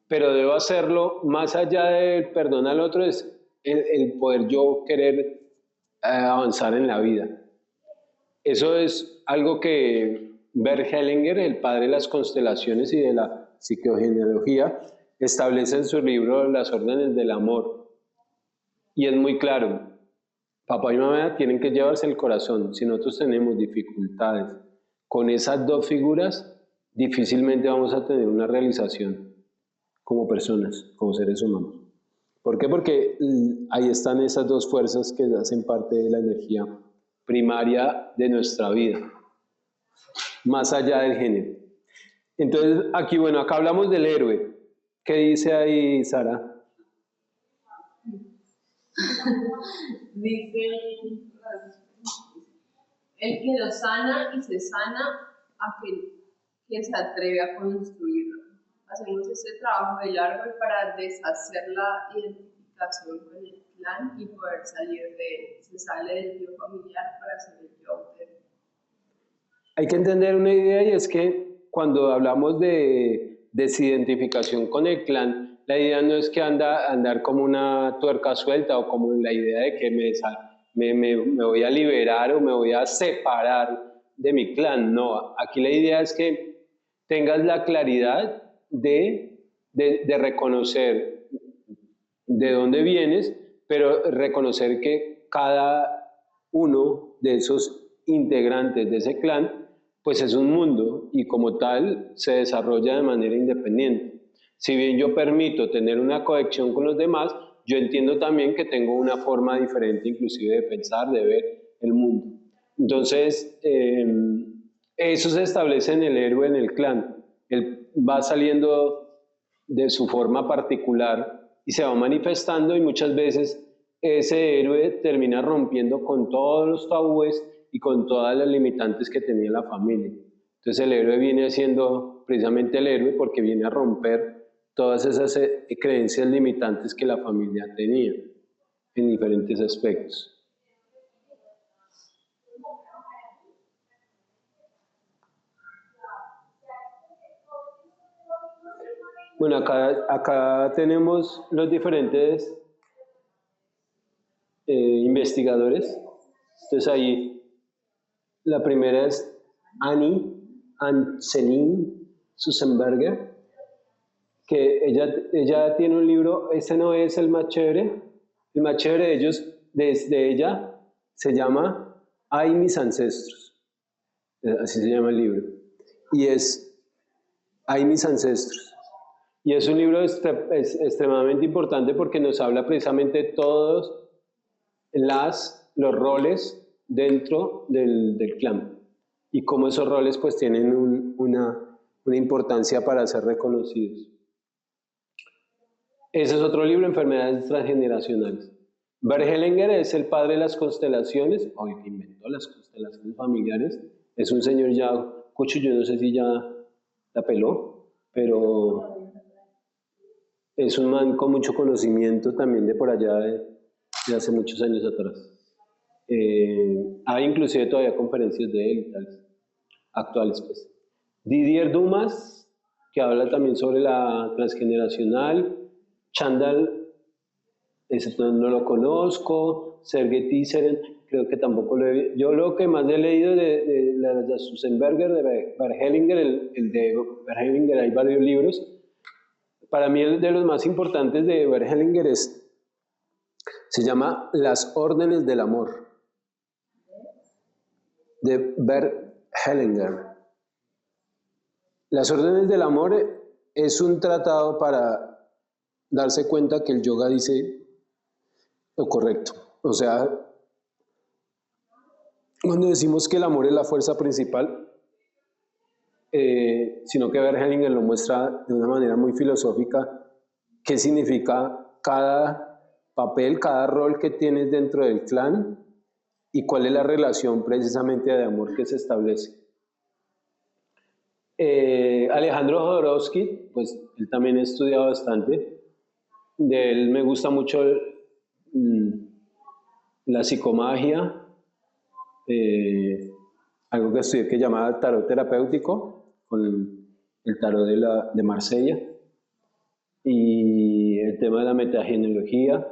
Pero debo hacerlo más allá del perdón al otro, es el poder yo querer avanzar en la vida. Eso es algo que Bert Hellinger, el padre de las constelaciones y de la psicogenealogía, establece en su libro Las órdenes del amor. Y es muy claro, papá y mamá tienen que llevarse el corazón. Si nosotros tenemos dificultades con esas dos figuras, difícilmente vamos a tener una realización como personas, como seres humanos. ¿Por qué? Porque ahí están esas dos fuerzas que hacen parte de la energía primaria de nuestra vida, más allá del género. Entonces, aquí, bueno, acá hablamos del héroe. ¿Qué dice ahí, Sara? Dice, el que lo sana y se sana, aquel que se atreve a construirlo. Hacemos este trabajo del árbol para deshacer la identificación con el clan y poder salir de él. Se sale del yo familiar para ser el yo auténtico. Hay que entender una idea, y es que cuando hablamos de desidentificación con el clan, la idea no es que andar como una tuerca suelta o como la idea de que me voy a liberar o me voy a separar de mi clan. No, aquí la idea es que tengas la claridad de reconocer de dónde vienes, pero reconocer que cada uno de esos integrantes de ese clan pues es un mundo y como tal se desarrolla de manera independiente. Si bien yo permito tener una conexión con los demás, yo entiendo también que tengo una forma diferente inclusive de pensar, de ver el mundo. Entonces, eso se establece en el héroe, en el clan. Él va saliendo de su forma particular y se va manifestando, y muchas veces ese héroe termina rompiendo con todos los tabúes y con todas las limitantes que tenía la familia. Entonces el héroe viene siendo precisamente el héroe porque viene a romper todas esas creencias limitantes que la familia tenía en diferentes aspectos. Bueno, acá tenemos los diferentes investigadores. Entonces ahí la primera es Anne-Céline Sussenberger, que ella tiene un libro. Ese no es el más chévere de ellos, de ella, se llama Ay, mis ancestros, así se llama el libro, y es Ay, mis ancestros. Y es un libro extremadamente importante porque nos habla precisamente de todos los roles dentro del clan y cómo esos roles pues tienen una importancia para ser reconocidos. Ese es otro libro, Enfermedades Transgeneracionales. Bert Hellinger es el padre de las constelaciones, o el que inventó las constelaciones familiares. Es un señor ya, Cucho, yo no sé si ya la peló, pero es un man con mucho conocimiento también de por allá de hace muchos años atrás. Hay inclusive todavía conferencias de él y tales, actuales pues. Didier Dumas, que habla también sobre la transgeneracional. Chandal, ese no lo conozco. Sergei Tisseren, creo que tampoco lo he. Yo lo que más he leído de Sussenberger, de Bert Hellinger, el de Bert Hellinger, hay varios libros. Para mí el de los más importantes de Bert Hellinger se llama Las órdenes del amor, de Bert Hellinger. Las órdenes del amor es un tratado para darse cuenta que el yoga dice lo correcto. O sea, cuando decimos que el amor es la fuerza principal, sino que Hellinger lo muestra de una manera muy filosófica, qué significa cada papel, cada rol que tienes dentro del clan y cuál es la relación precisamente de amor que se establece. Alejandro Jodorowsky, pues él también ha estudiado bastante, de él me gusta mucho la psicomagia, algo que estudié que llamaba tarot terapéutico, con el tarot de Marsella, y el tema de la metagenealogía.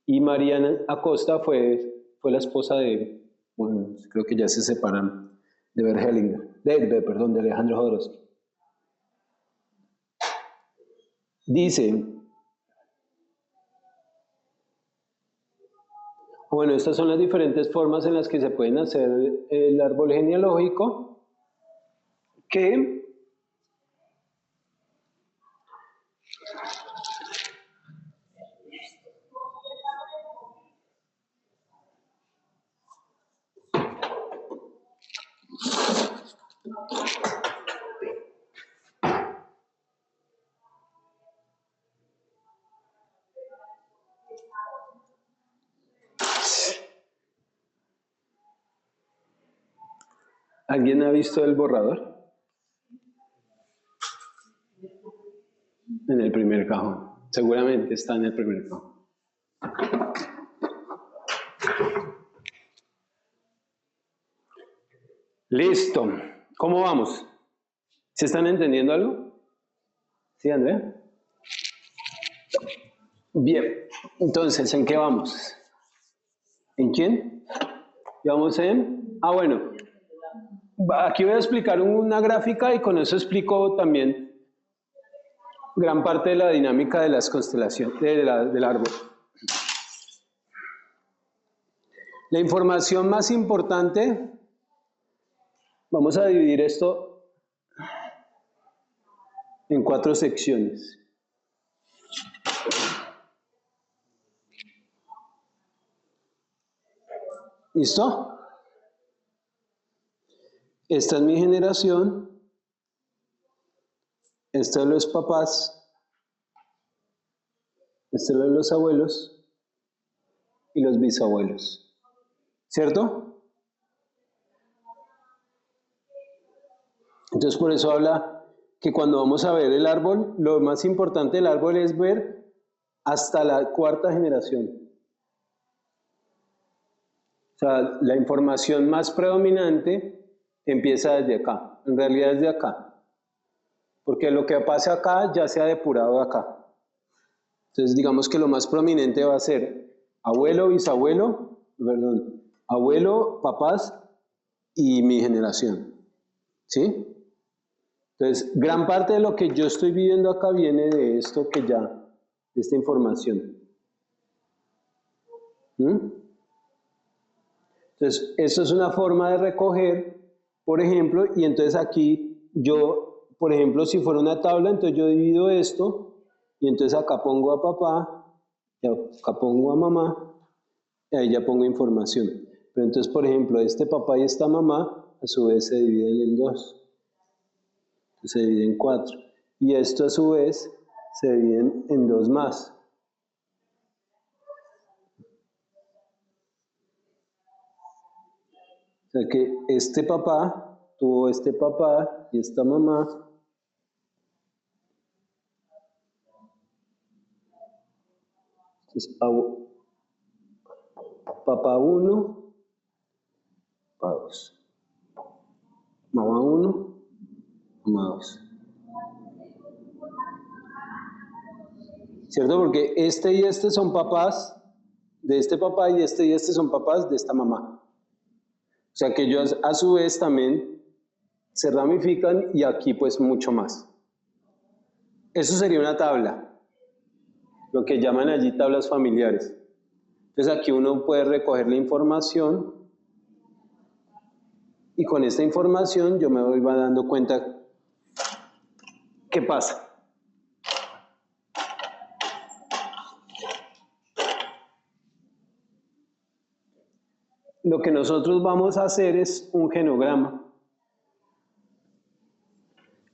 Y Mariana Acosta fue la esposa de, bueno, creo que ya se separan, de Hellinger, de Alejandro Jodorowsky. Dice, bueno, estas son las diferentes formas en las que se pueden hacer el árbol genealógico, que ¿alguien ha visto el borrador? En el primer cajón. Seguramente está en el primer cajón. Listo. ¿Cómo vamos? ¿Se están entendiendo algo? ¿Sí, Andrea? Bien. Entonces, ¿en qué vamos? ¿En quién? ¿Ya vamos en? Ah, bueno. Aquí voy a explicar una gráfica y con eso explico también gran parte de la dinámica de las constelaciones, del árbol. La información más importante, vamos a dividir esto en 4 secciones. ¿Listo? Esta es mi generación. Estos son los papás. Estos son los abuelos y los bisabuelos. ¿Cierto? Entonces por eso habla que cuando vamos a ver el árbol, lo más importante del árbol es ver hasta la 4ª generación. O sea, la información más predominante empieza desde acá, en realidad desde acá. Porque lo que pasa acá ya se ha depurado de acá. Entonces digamos que lo más prominente va a ser abuelo, bisabuelo, perdón, abuelo, papás y mi generación. ¿Sí? Entonces, gran parte de lo que yo estoy viviendo acá viene de esto que ya, de esta información. Entonces, esto es una forma de recoger, por ejemplo, y entonces aquí yo, por ejemplo, si fuera una tabla, entonces yo divido esto, y entonces acá pongo a papá, y acá pongo a mamá, y ahí ya pongo información. Pero entonces, por ejemplo, este papá y esta mamá, a su vez se dividen en 2. Se divide en 4. Y esto a su vez se divide en 2 más. O sea que este papá tuvo este papá y esta mamá. Entonces, papá 1, papá 2. Mamá 1, mamá 2. ¿Cierto? Porque este y este son papás de este papá y este son papás de esta mamá. O sea que ellos a su vez también se ramifican y aquí pues mucho más. Eso sería una tabla, lo que llaman allí tablas familiares. Entonces aquí uno puede recoger la información y con esta información yo me voy dando cuenta qué pasa. lo que nosotros vamos a hacer es un genograma.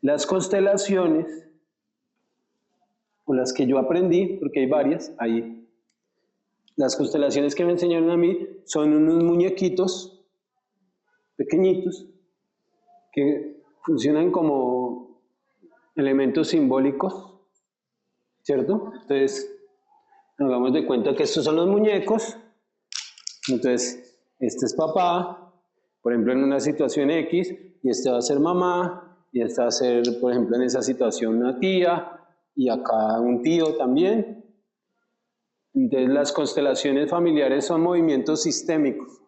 Las constelaciones, o las que yo aprendí, porque hay varias, ahí. Las constelaciones que me enseñaron a mí son unos muñequitos pequeñitos que funcionan como elementos simbólicos, ¿cierto? Entonces, hagamos de cuenta que estos son los muñecos. Entonces, este es papá, por ejemplo, en una situación X, y este va a ser mamá, y esta va a ser, por ejemplo, en esa situación una tía, y acá un tío también. Entonces, las constelaciones familiares son movimientos sistémicos.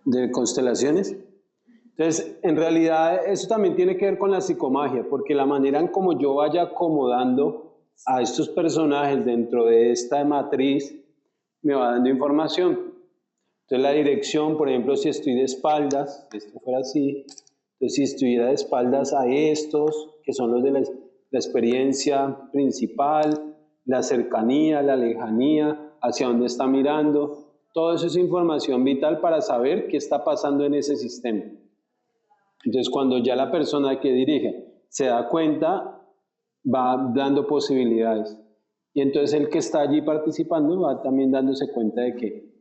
¿De constelaciones? Entonces, en realidad, eso también tiene que ver con la psicomagia, porque la manera en como yo vaya acomodando a estos personajes dentro de esta matriz me va dando información. Entonces, la dirección, por ejemplo, si estoy de espaldas, esto fuera así, entonces si estuviera de espaldas a estos, que son los de la experiencia principal, la cercanía, la lejanía, hacia dónde está mirando, todo eso es información vital para saber qué está pasando en ese sistema. Entonces, cuando ya la persona que dirige se da cuenta, va dando posibilidades. Y entonces el que está allí participando va también dándose cuenta de que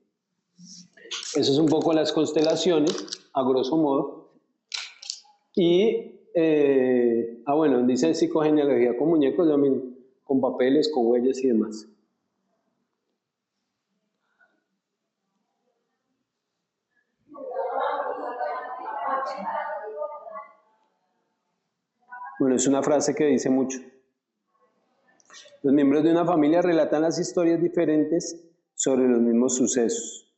eso es un poco las constelaciones, a grosso modo. Y, bueno, dice psicogenealogía con muñecos, lo mismo, con papeles, con huellas y demás. Bueno, es una frase que dice mucho. Los miembros de una familia relatan las historias diferentes sobre los mismos sucesos.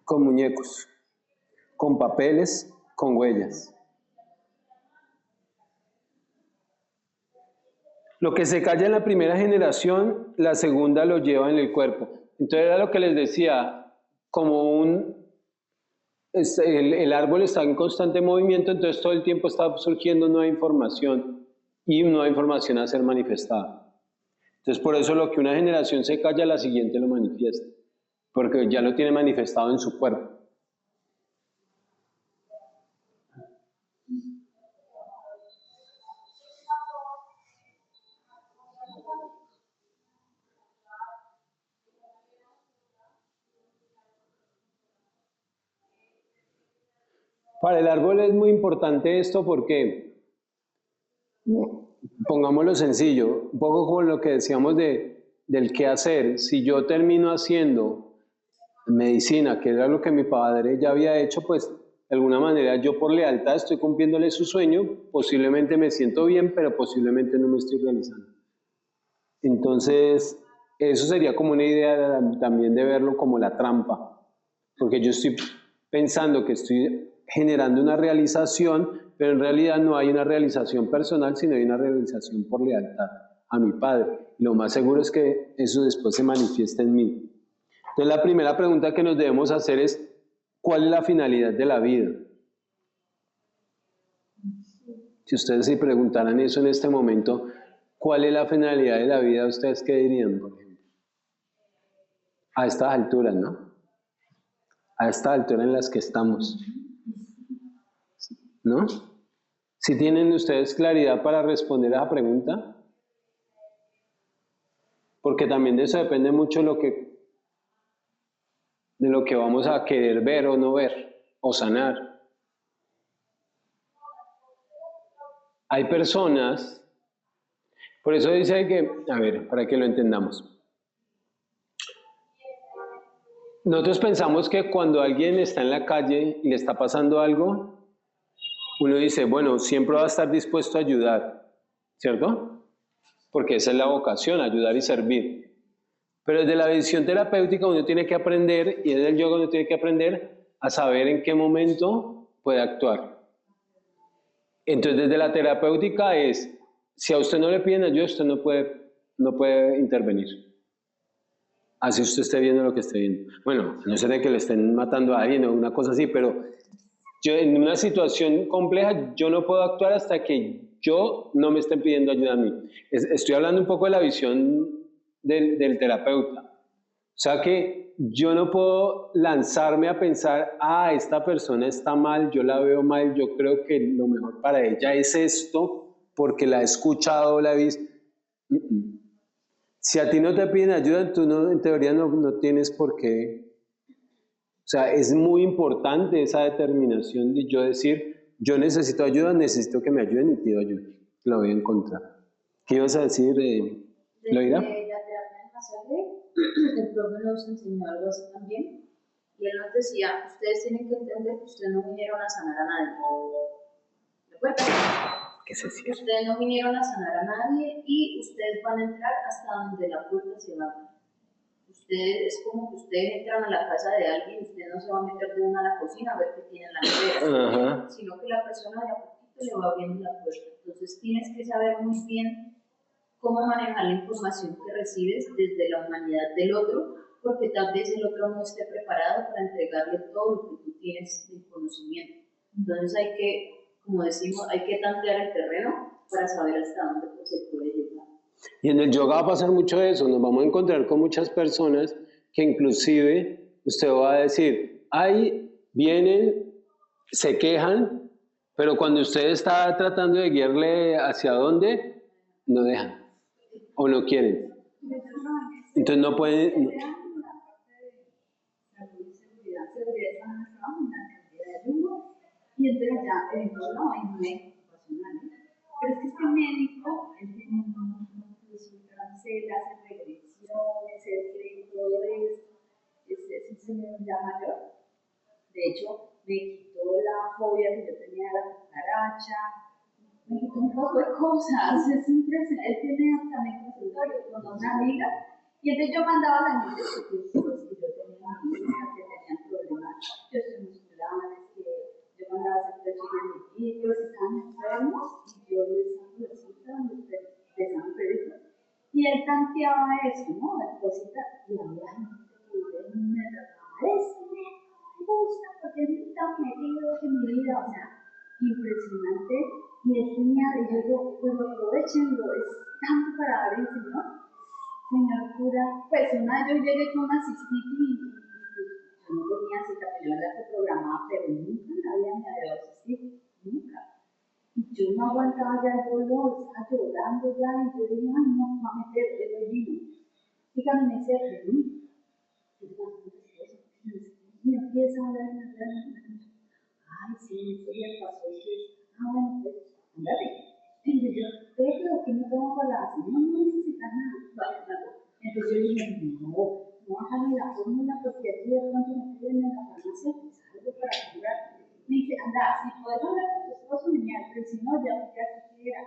Con muñecos, con papeles, con huellas. Lo que se calla en la primera generación, la segunda lo lleva en el cuerpo. Entonces era lo que les decía, como el árbol está en constante movimiento, entonces todo el tiempo está surgiendo nueva información y nueva información a ser manifestada. Entonces por eso lo que una generación se calla, la siguiente lo manifiesta, porque ya lo tiene manifestado en su cuerpo. Para el árbol es muy importante esto porque, pongámoslo sencillo, un poco como lo que decíamos del qué hacer. Si yo termino haciendo medicina, que era lo que mi padre ya había hecho, pues de alguna manera yo por lealtad estoy cumpliéndole su sueño, posiblemente me siento bien, pero posiblemente no me estoy realizando. Entonces, eso sería como una idea también de verlo como la trampa, porque yo estoy pensando que estoy generando una realización, pero en realidad no hay una realización personal, sino hay una realización por lealtad a mi padre. Lo más seguro es que eso después se manifiesta en mí. Entonces la primera pregunta que nos debemos hacer es, ¿cuál es la finalidad de la vida? Si ustedes se preguntaran eso en este momento, ¿cuál es la finalidad de la vida? ¿Ustedes qué dirían, por ejemplo? A estas alturas, ¿no? A esta altura en las que estamos, ¿no? ¿Sí tienen ustedes claridad para responder a esa pregunta? Porque también de eso depende mucho de lo que vamos a querer ver o no ver, o sanar. Hay personas, por eso dice que, a ver, para que lo entendamos. Nosotros pensamos que cuando alguien está en la calle y le está pasando algo, uno dice, bueno, siempre va a estar dispuesto a ayudar, ¿cierto? Porque esa es la vocación, ayudar y servir. Pero desde la visión terapéutica uno tiene que aprender, y desde el yoga uno tiene que aprender a saber en qué momento puede actuar. Entonces desde la terapéutica es, si a usted no le piden ayuda, usted no puede intervenir. Así usted esté viendo lo que esté viendo. Bueno, no sé de que le estén matando a alguien o una cosa así, pero Yo en una situación compleja, yo no puedo actuar hasta que yo no me estén pidiendo ayuda a mí. Estoy hablando un poco de la visión del terapeuta. O sea que yo no puedo lanzarme a pensar, esta persona está mal, yo la veo mal, yo creo que lo mejor para ella es esto, porque la he escuchado o la he visto. Si a ti no te piden ayuda, tú no, en teoría no tienes por qué. O sea, es muy importante esa determinación de yo decir, yo necesito ayuda, necesito que me ayuden y pido ayuda. La voy a encontrar. ¿Qué ibas a decir, Loira? Desde la terapia en masaje, el profe nos enseñó algo así también. Y él nos decía, ustedes tienen que entender que ustedes no vinieron a sanar a nadie. ¿De acuerdo? Que se cierre. Ustedes no vinieron a sanar a nadie y ustedes van a entrar hasta donde la puerta se va. Ustedes, es como que ustedes entran a la casa de alguien y usted no se va a meter de una a la cocina a ver qué tiene en la nevera, sino que la persona de a poquito le va abriendo la puerta. Entonces tienes que saber muy bien cómo manejar la información que recibes desde la humanidad del otro, porque tal vez el otro no esté preparado para entregarle todo lo que tú tienes de conocimiento. Entonces hay que, como decimos, hay que tantear el terreno para saber hasta dónde se puede llegar. Y en el yoga va a pasar mucho eso, nos vamos a encontrar con muchas personas que inclusive usted va a decir, vienen, se quejan, pero cuando usted está tratando de guiarle hacia dónde, no dejan o no quieren. Entonces no pueden... Y entonces ya, no hay ocupacional. Pero es que este médico, él tiene él hace regresiones, él cree todo esto, es un señor ya mayor. De hecho, me quitó la fobia que yo tenía de la cucaracha, me quitó un poco de cosas, es impresionante. Él tiene también consultorio con una amiga, y entonces yo mandaba a la gente que yo tenía amigas que tenían problemas musculares, que yo mandaba a hacer ellos estaban enfermos, y yo les hago la cita donde les hago periódicos. Y él tanteaba eso, ¿no? La cosita, y había gente que me trataba, me gusta, porque es muy tan metido en mi vida, o sea, impresionante. Y él tenía, y yo, pues aprovechenlo, es tanto para dar el Señor cura. Pues una vez yo llegué con una cistitis y yo no tenía cita, pero yo la había programada, pero nunca nadie me había dado cistitis, nunca. Yo no aguantaba ya el dolor, estaba llorando ya, y yo dije, ay, no, me va a meter el oído. Dígame, me dice, y empieza a hablar, ay, sí, eso ya pasó, bueno, pues, ándale. Entonces yo, pero que no tengo palabras, no necesitas nada. Entonces yo dije, no bájale la fórmula, porque aquí de pronto me piden en la farmacia, pues algo para comprar. Me dice, anda, si puedes hablar con tu esposo, genial, pero si no, ya me quedas siquiera.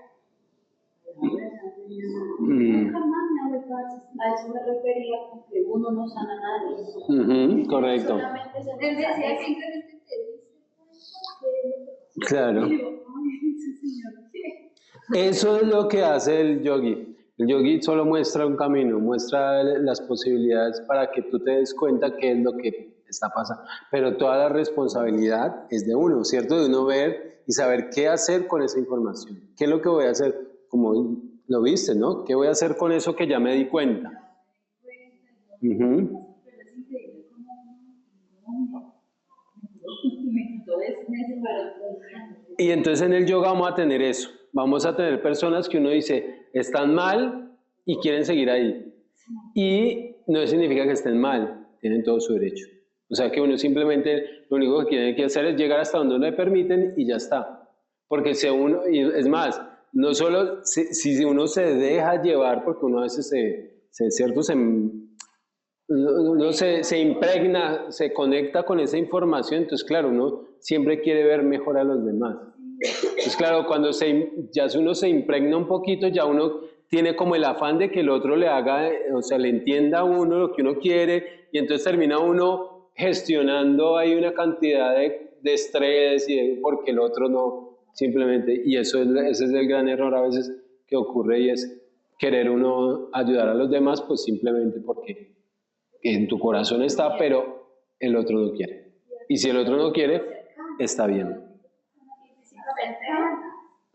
Nunca más me ha vuelto a eso me refería con que uno no sana a nadie. Correcto. Solamente se él decía, simplemente te dice, Claro. Eso es lo que hace el yogi. El yogi solo muestra un camino, muestra las posibilidades para que tú te des cuenta qué es lo que está pasando. Pero toda la responsabilidad es de uno, ¿cierto? De uno ver y saber qué hacer con esa información. ¿Qué es lo que voy a hacer? Como lo viste, ¿no? ¿Qué voy a hacer con eso que ya me di cuenta? Y entonces en el yoga vamos a tener eso. Vamos a tener personas que uno dice, están mal y quieren seguir ahí. Y no significa que estén mal, tienen todo su derecho. O sea que uno simplemente lo único que tiene que hacer es llegar hasta donde le permiten y ya está. Porque si uno, y es más, no solo si uno se deja llevar, porque uno a veces uno se impregna, se conecta con esa información, entonces claro, uno siempre quiere ver mejor a los demás. Entonces claro, cuando ya uno se impregna un poquito, ya uno tiene como el afán de que el otro le haga, o sea, le entienda a uno lo que uno quiere, y entonces termina uno gestionando ahí una cantidad de estrés, porque el otro no, simplemente, y ese es el gran error a veces que ocurre, y es querer uno ayudar a los demás, pues simplemente porque en tu corazón está, pero el otro no quiere. Y si el otro no quiere, está bien. Físicamente,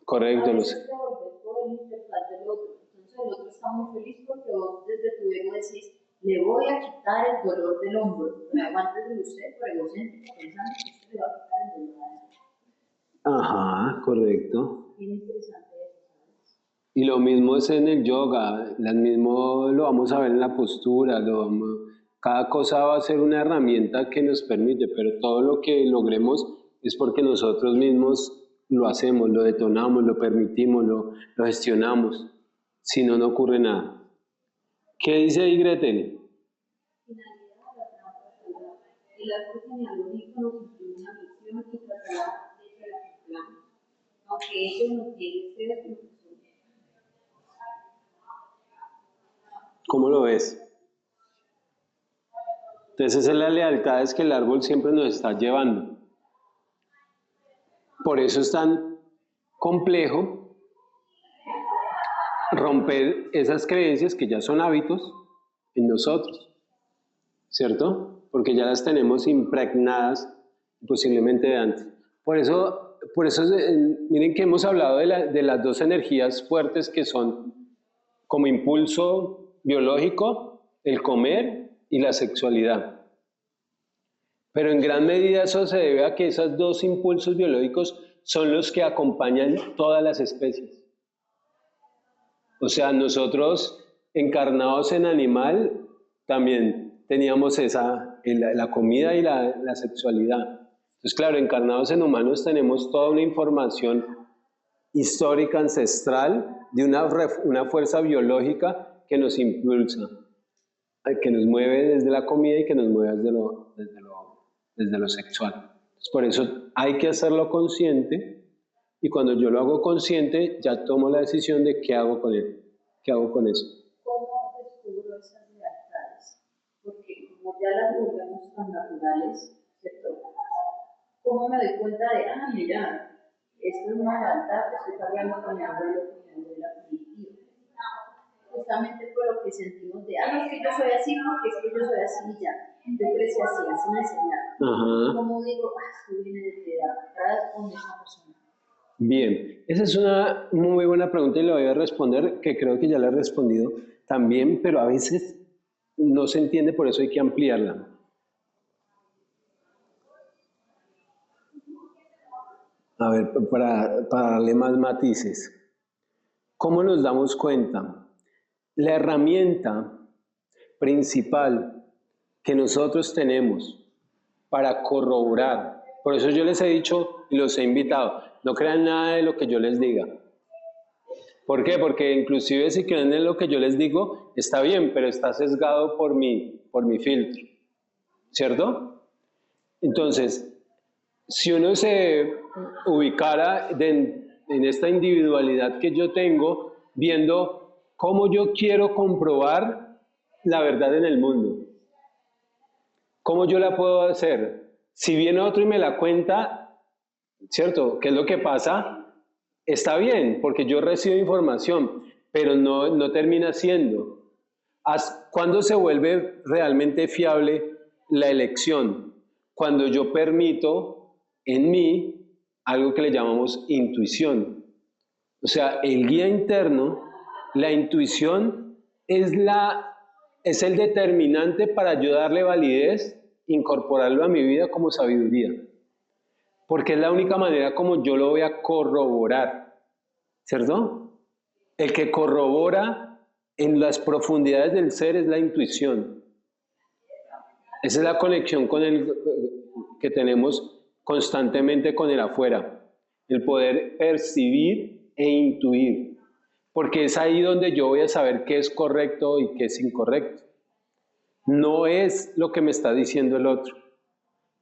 Correcto, a no veces sé. te volvés por el interfaz del otro. Entonces el otro está muy feliz porque vos desde tu ego decís, le voy a quitar el dolor del hombro. Pero aguantes de usted, por egocéntrico, pensando que usted le va a quitar el dolor a él. Ajá, correcto. Bien interesante eso, ¿sabes? Y lo mismo es en el yoga, lo mismo lo vamos a ver en la postura, cada cosa va a ser una herramienta que nos permite, pero todo lo que logremos es porque nosotros mismos lo hacemos, lo detonamos, lo permitimos, lo gestionamos. Si no, no ocurre nada. ¿Qué dice ahí Gretel? Finalidad de la trampa. El árbol genealógico nos imprime una misión y tratará de que la cumplamos, aunque ello nos llegue a ser lo que somos. ¿Cómo lo ves? Entonces esa es la lealtad es que el árbol siempre nos está llevando. Por eso es tan complejo romper esas creencias que ya son hábitos en nosotros, ¿cierto? Porque ya las tenemos impregnadas posiblemente de antes. Por eso miren que hemos hablado de las dos energías fuertes que son como impulso biológico, el comer y la sexualidad. Pero en gran medida eso se debe a que esos dos impulsos biológicos son los que acompañan todas las especies. O sea, nosotros encarnados en animal también teníamos la comida y la sexualidad. Entonces, claro, encarnados en humanos tenemos toda una información histórica, ancestral, de una fuerza biológica que nos impulsa, que nos mueve desde la comida y que nos mueve desde lo sexual. Entonces, por eso hay que hacerlo consciente, y cuando yo lo hago consciente, ya tomo la decisión de qué hago con él, qué hago con eso. ¿Cómo descubro esas lealtades? Porque como ya las volvemos tan naturales, ¿cierto? ¿Cómo me doy cuenta de, mira, esto es una lealtad que estoy cargando con mi abuelo, con mi abuela, con mi tío? Justamente por lo que sentimos de, no, es que yo soy así, porque es que yo soy así y ya. Yo crecí así me enseñaron. ¿Cómo digo, esto viene de atrás con esa persona? Bien, esa es una muy buena pregunta y la voy a responder, que creo que ya la he respondido también, pero a veces no se entiende, por eso hay que ampliarla. A ver, para darle más matices. ¿Cómo nos damos cuenta? La herramienta principal que nosotros tenemos para corroborar, por eso yo les he dicho y los he invitado, no crean nada de lo que yo les diga. ¿Por qué? Porque inclusive si creen en lo que yo les digo, está bien, pero está sesgado por mi filtro, ¿cierto? Entonces, si uno se ubicara en esta individualidad que yo tengo, viendo cómo yo quiero comprobar la verdad en el mundo, ¿cómo yo la puedo hacer? Si viene otro y me la cuenta, ¿cierto? ¿Qué es lo que pasa? Está bien, porque yo recibo información, pero no termina siendo. ¿Cuándo se vuelve realmente fiable la elección? Cuando yo permito en mí algo que le llamamos intuición. O sea, el guía interno, la intuición es el determinante para yo darle validez, incorporarlo a mi vida como sabiduría. Porque es la única manera como yo lo voy a corroborar, ¿cierto? El que corrobora en las profundidades del ser es la intuición. Esa es la conexión que tenemos constantemente con el afuera, el poder percibir e intuir, porque es ahí donde yo voy a saber qué es correcto y qué es incorrecto. No es lo que me está diciendo el otro.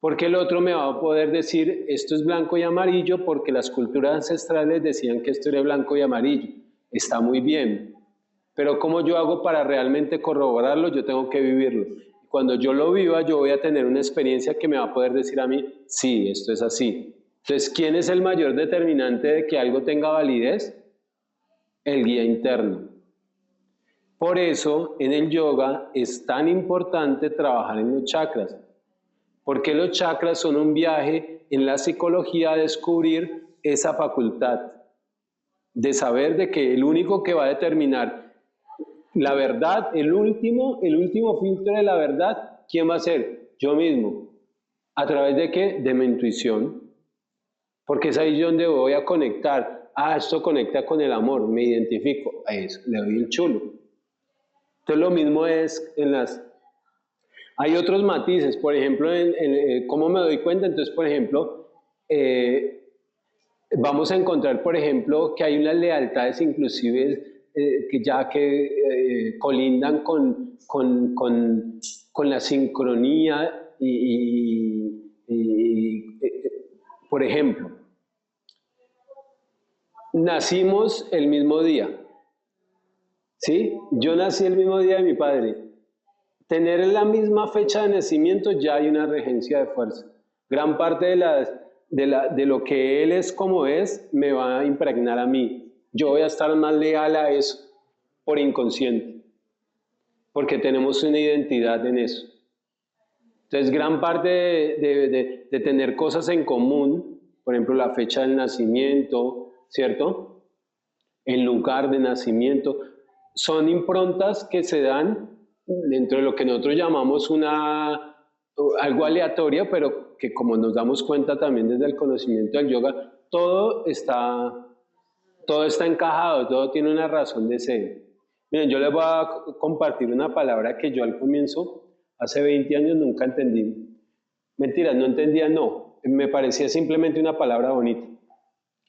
Porque el otro me va a poder decir, esto es blanco y amarillo, porque las culturas ancestrales decían que esto era blanco y amarillo. Está muy bien. Pero ¿cómo yo hago para realmente corroborarlo? Yo tengo que vivirlo. Cuando yo lo viva, yo voy a tener una experiencia que me va a poder decir a mí, sí, esto es así. Entonces, ¿quién es el mayor determinante de que algo tenga validez? El guía interno. Por eso, en el yoga es tan importante trabajar en los chakras. Porque los chakras son un viaje en la psicología a descubrir esa facultad de saber de que el único que va a determinar la verdad, el último filtro de la verdad, ¿quién va a ser? Yo mismo. ¿A través de qué? De mi intuición. Porque es ahí donde voy a conectar. Ah, esto conecta con el amor, me identifico. A eso, le doy el chulo. Entonces lo mismo es en las... Hay otros matices, por ejemplo, ¿cómo me doy cuenta? Entonces, por ejemplo, vamos a encontrar, por ejemplo, que hay unas lealtades inclusive que colindan con la sincronía por ejemplo, nacimos el mismo día, ¿sí? Yo nací el mismo día de mi padre. Tener la misma fecha de nacimiento ya hay una regencia de fuerza. Gran parte de lo que él es como es me va a impregnar a mí. Yo voy a estar más leal a eso por inconsciente, porque tenemos una identidad en eso. Entonces, gran parte de tener cosas en común, por ejemplo, la fecha del nacimiento, ¿cierto? El lugar de nacimiento, son improntas que se dan dentro de lo que nosotros llamamos algo aleatorio, pero que como nos damos cuenta también desde el conocimiento del yoga, todo está encajado, todo tiene una razón de ser. Miren, yo les voy a compartir una palabra que yo al comienzo, hace 20 años, nunca entendí. Mentira, no entendía, no. Me parecía simplemente una palabra bonita.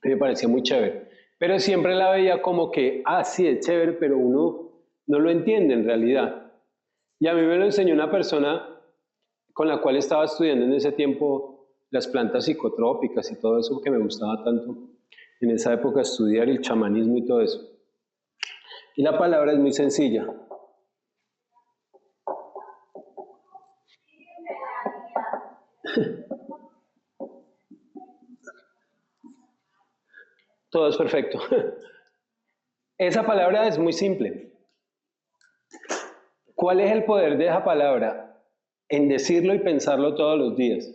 Me parecía muy chévere. Pero siempre la veía como que, sí, es chévere, pero uno no lo entiende en realidad. Y a mí me lo enseñó una persona con la cual estaba estudiando en ese tiempo las plantas psicotrópicas y todo eso que me gustaba tanto en esa época estudiar el chamanismo y todo eso. Y la palabra es muy sencilla. Todo es perfecto. Esa palabra es muy simple. ¿Cuál es el poder de esa palabra? En decirlo y pensarlo todos los días.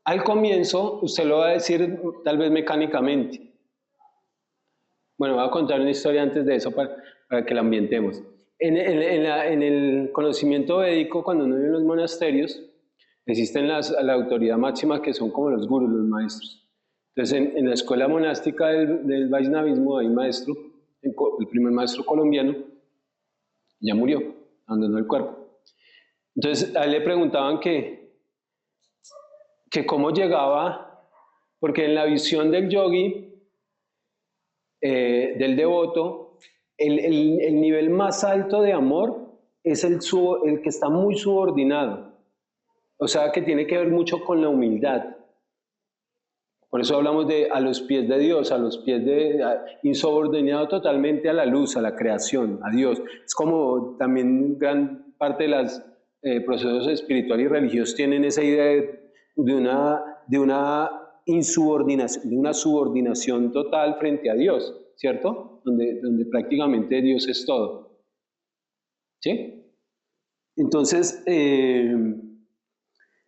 Al comienzo, usted lo va a decir tal vez mecánicamente. Bueno, voy a contar una historia antes de eso para que la ambientemos. En el conocimiento védico, cuando uno vive en los monasterios, existen la autoridad máxima que son como los gurús, los maestros. Entonces, en la escuela monástica del Vaishnavismo hay maestro, el primer maestro colombiano, ya murió, abandonó el cuerpo. Entonces, a él le preguntaban que cómo llegaba, porque en la visión del yogi, del devoto, el nivel más alto de amor es el que está muy subordinado. O sea, que tiene que ver mucho con la humildad. Por eso hablamos de a los pies de Dios, a los pies insubordinado totalmente a la luz, a la creación, a Dios. Es como también gran parte de los procesos espirituales y religiosos tienen esa idea de una insubordinación, de una subordinación total frente a Dios, ¿cierto? Donde prácticamente Dios es todo. ¿Sí? Entonces,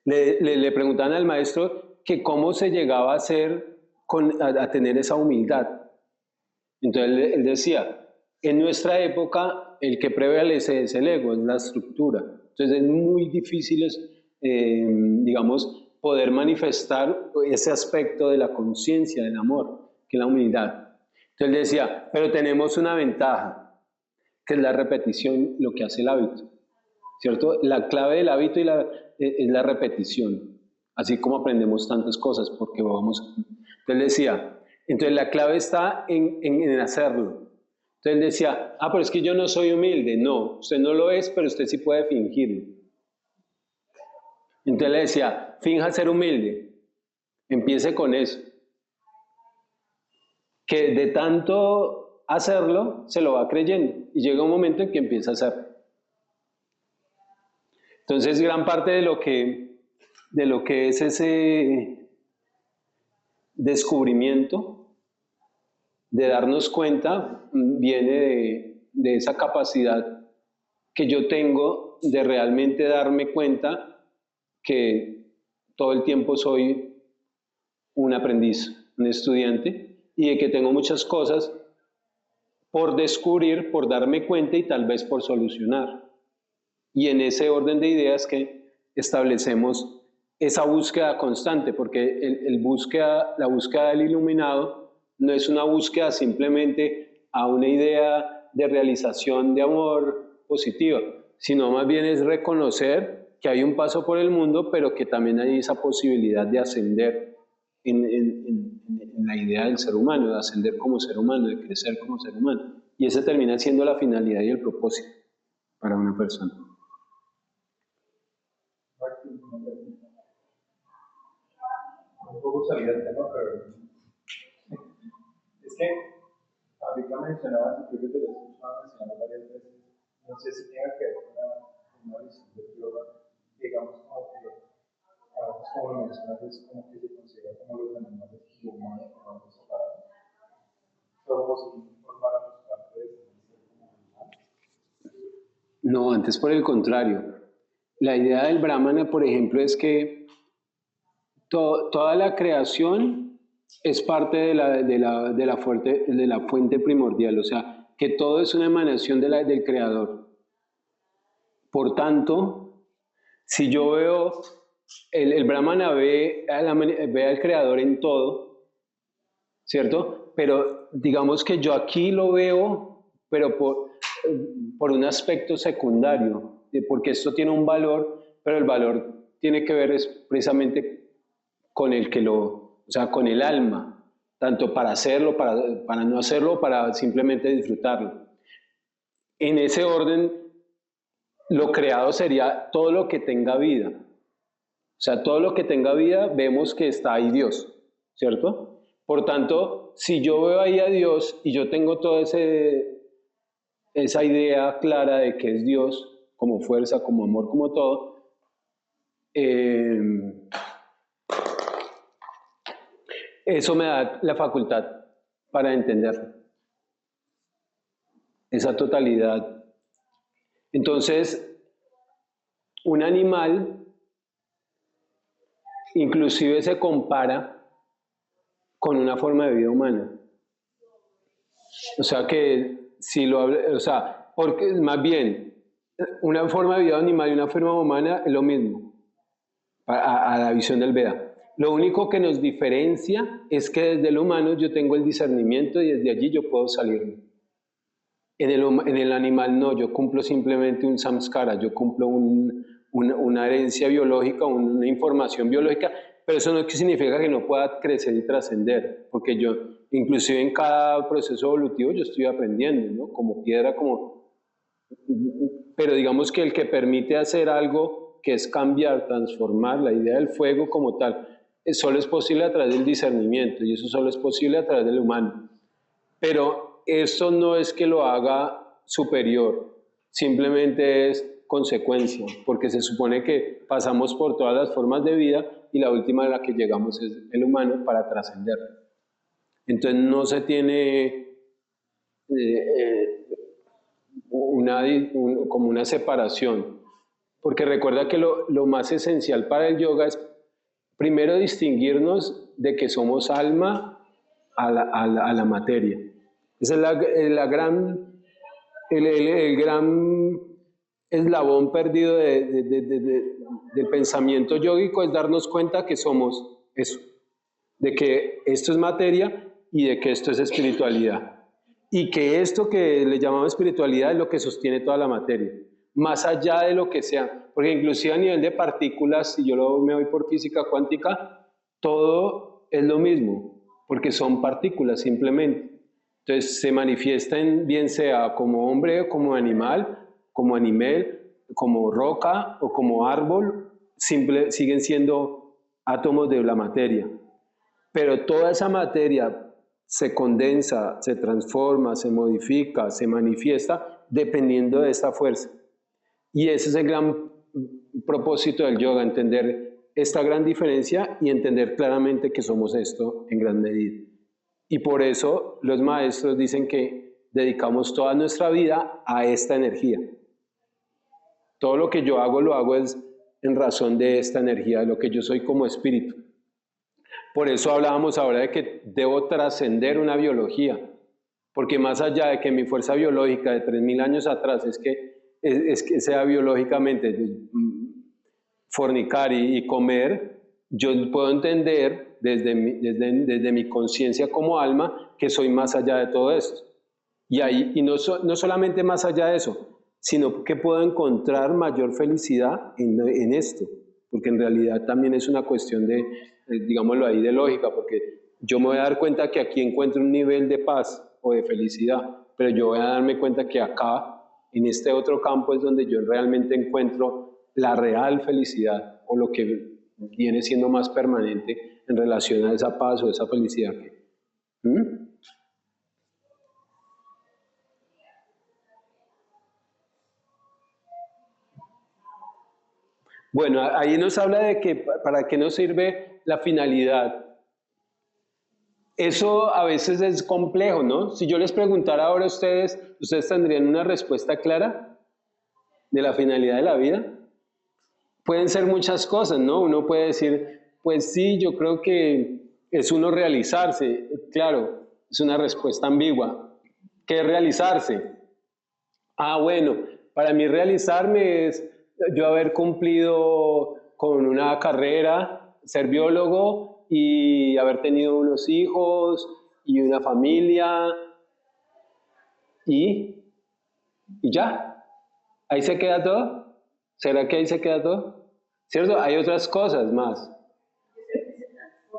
le preguntaban al maestro que cómo se llegaba a tener esa humildad. Entonces él decía, en nuestra época el que prevalece es el ego, es la estructura. Entonces es muy difícil, digamos, poder manifestar ese aspecto de la conciencia, del amor, que es la humildad. Entonces él decía, pero tenemos una ventaja, que es la repetición, lo que hace el hábito, ¿cierto? La clave del hábito es la repetición. Así como aprendemos tantas cosas, porque vamos... Entonces decía, entonces la clave está en hacerlo. Entonces decía, pero es que yo no soy humilde. No, usted no lo es, pero usted sí puede fingirlo. Entonces le decía, finja ser humilde. Empiece con eso. Que de tanto hacerlo, se lo va creyendo. Y llega un momento en que empieza a hacerlo. Entonces gran parte de lo que es ese descubrimiento, de darnos cuenta, viene de esa capacidad que yo tengo de realmente darme cuenta que todo el tiempo soy un aprendiz, un estudiante, y de que tengo muchas cosas por descubrir, por darme cuenta y tal vez por solucionar. Y en ese orden de ideas que establecemos esa búsqueda constante, porque la búsqueda del iluminado no es una búsqueda simplemente a una idea de realización de amor positiva, sino más bien es reconocer que hay un paso por el mundo, pero que también hay esa posibilidad de ascender en la idea del ser humano, de ascender como ser humano, de crecer como ser humano. Y esa termina siendo la finalidad y el propósito para una persona. Un poco salida del tema, pero es que ahorita mencionabas, y creo que te lo he escuchado mencionar varias veces, no sé si tenga que ver con una visión del yoga, digamos como que a veces como lo mencionas es como que se considera como los animales y humanos como algo separado, pero como si formáramos parte de ese como animal. No, antes por el contrario. La idea del Brahmana, por ejemplo, es que toda la creación es parte de la fuente primordial, o sea, que todo es una emanación del Creador. Por tanto, si yo veo, el Brahmana ve al Creador en todo, ¿cierto? Pero digamos que yo aquí lo veo, pero por un aspecto secundario, porque esto tiene un valor, pero el valor tiene que ver precisamente con o sea, con el alma, tanto para hacerlo, para no hacerlo, para simplemente disfrutarlo. En ese orden, lo creado sería todo lo que tenga vida. O sea, todo lo que tenga vida, vemos que está ahí Dios, ¿cierto? Por tanto, si yo veo ahí a Dios y yo tengo toda esa idea clara de que es Dios, como fuerza, como amor, como todo, eso me da la facultad para entender esa totalidad. Entonces, un animal inclusive se compara con una forma de vida humana. O sea que si o sea, porque más bien una forma de vida animal y una forma humana es lo mismo a la visión del Veda. Lo único que nos diferencia es que desde el humano yo tengo el discernimiento y desde allí yo puedo salirme. En el animal no, yo cumplo simplemente un samskara, yo cumplo una herencia biológica, una información biológica, pero eso no significa que no pueda crecer y trascender, porque yo, inclusive en cada proceso evolutivo, yo estoy aprendiendo, ¿no? Como piedra, pero digamos que el que permite hacer algo que es cambiar, transformar la idea del fuego como tal, solo es posible a través del discernimiento, y eso solo es posible a través del humano. Pero esto no es que lo haga superior, simplemente es consecuencia, porque se supone que pasamos por todas las formas de vida y la última a la que llegamos es el humano para trascender. Entonces no se tiene como una separación, porque recuerda que lo más esencial para el yoga es primero distinguirnos de que somos alma a la materia. Ese es el gran eslabón perdido del pensamiento yógico, es darnos cuenta que somos eso, de que esto es materia y de que esto es espiritualidad. Y que esto que le llamamos espiritualidad es lo que sostiene toda la materia, más allá de lo que sea, porque inclusive a nivel de partículas, si yo me voy por física cuántica, todo es lo mismo, porque son partículas simplemente. Entonces se manifiestan bien sea como hombre, como animal, como como roca o como árbol, siguen siendo átomos de la materia. Pero toda esa materia se condensa, se transforma, se modifica, se manifiesta dependiendo de esta fuerza. Y ese es el gran propósito del yoga, entender esta gran diferencia y entender claramente que somos esto en gran medida. Y por eso los maestros dicen que dedicamos toda nuestra vida a esta energía. Todo lo que yo hago lo hago es en razón de esta energía, de lo que yo soy como espíritu. Por eso hablábamos ahora de que debo trascender una biología, porque más allá de que mi fuerza biológica de 3000 años atrás es que sea biológicamente fornicar y comer, yo puedo entender desde mi conciencia como alma que soy más allá de todo esto. Y no solamente más allá de eso, sino que puedo encontrar mayor felicidad en esto, porque en realidad también es una cuestión de, digámoslo ahí, de lógica, porque yo me voy a dar cuenta que aquí encuentro un nivel de paz o de felicidad, pero yo voy a darme cuenta que acá, en este otro campo, es donde yo realmente encuentro la real felicidad, o lo que viene siendo más permanente en relación a esa paz o esa felicidad. Bueno, ahí nos habla de que para qué nos sirve la finalidad. Eso a veces es complejo, ¿no? Si yo les preguntara ahora a ustedes, ¿ustedes tendrían una respuesta clara de la finalidad de la vida? Pueden ser muchas cosas, ¿no? Uno puede decir, pues sí, yo creo que es uno realizarse. Claro, es una respuesta ambigua. ¿Qué es realizarse? Ah, bueno, para mí realizarme es yo haber cumplido con una carrera, ser biólogo y haber tenido unos hijos y una familia y ya. ¿Ahí se queda todo? ¿Será que ahí se queda todo? ¿Cierto? Hay otras cosas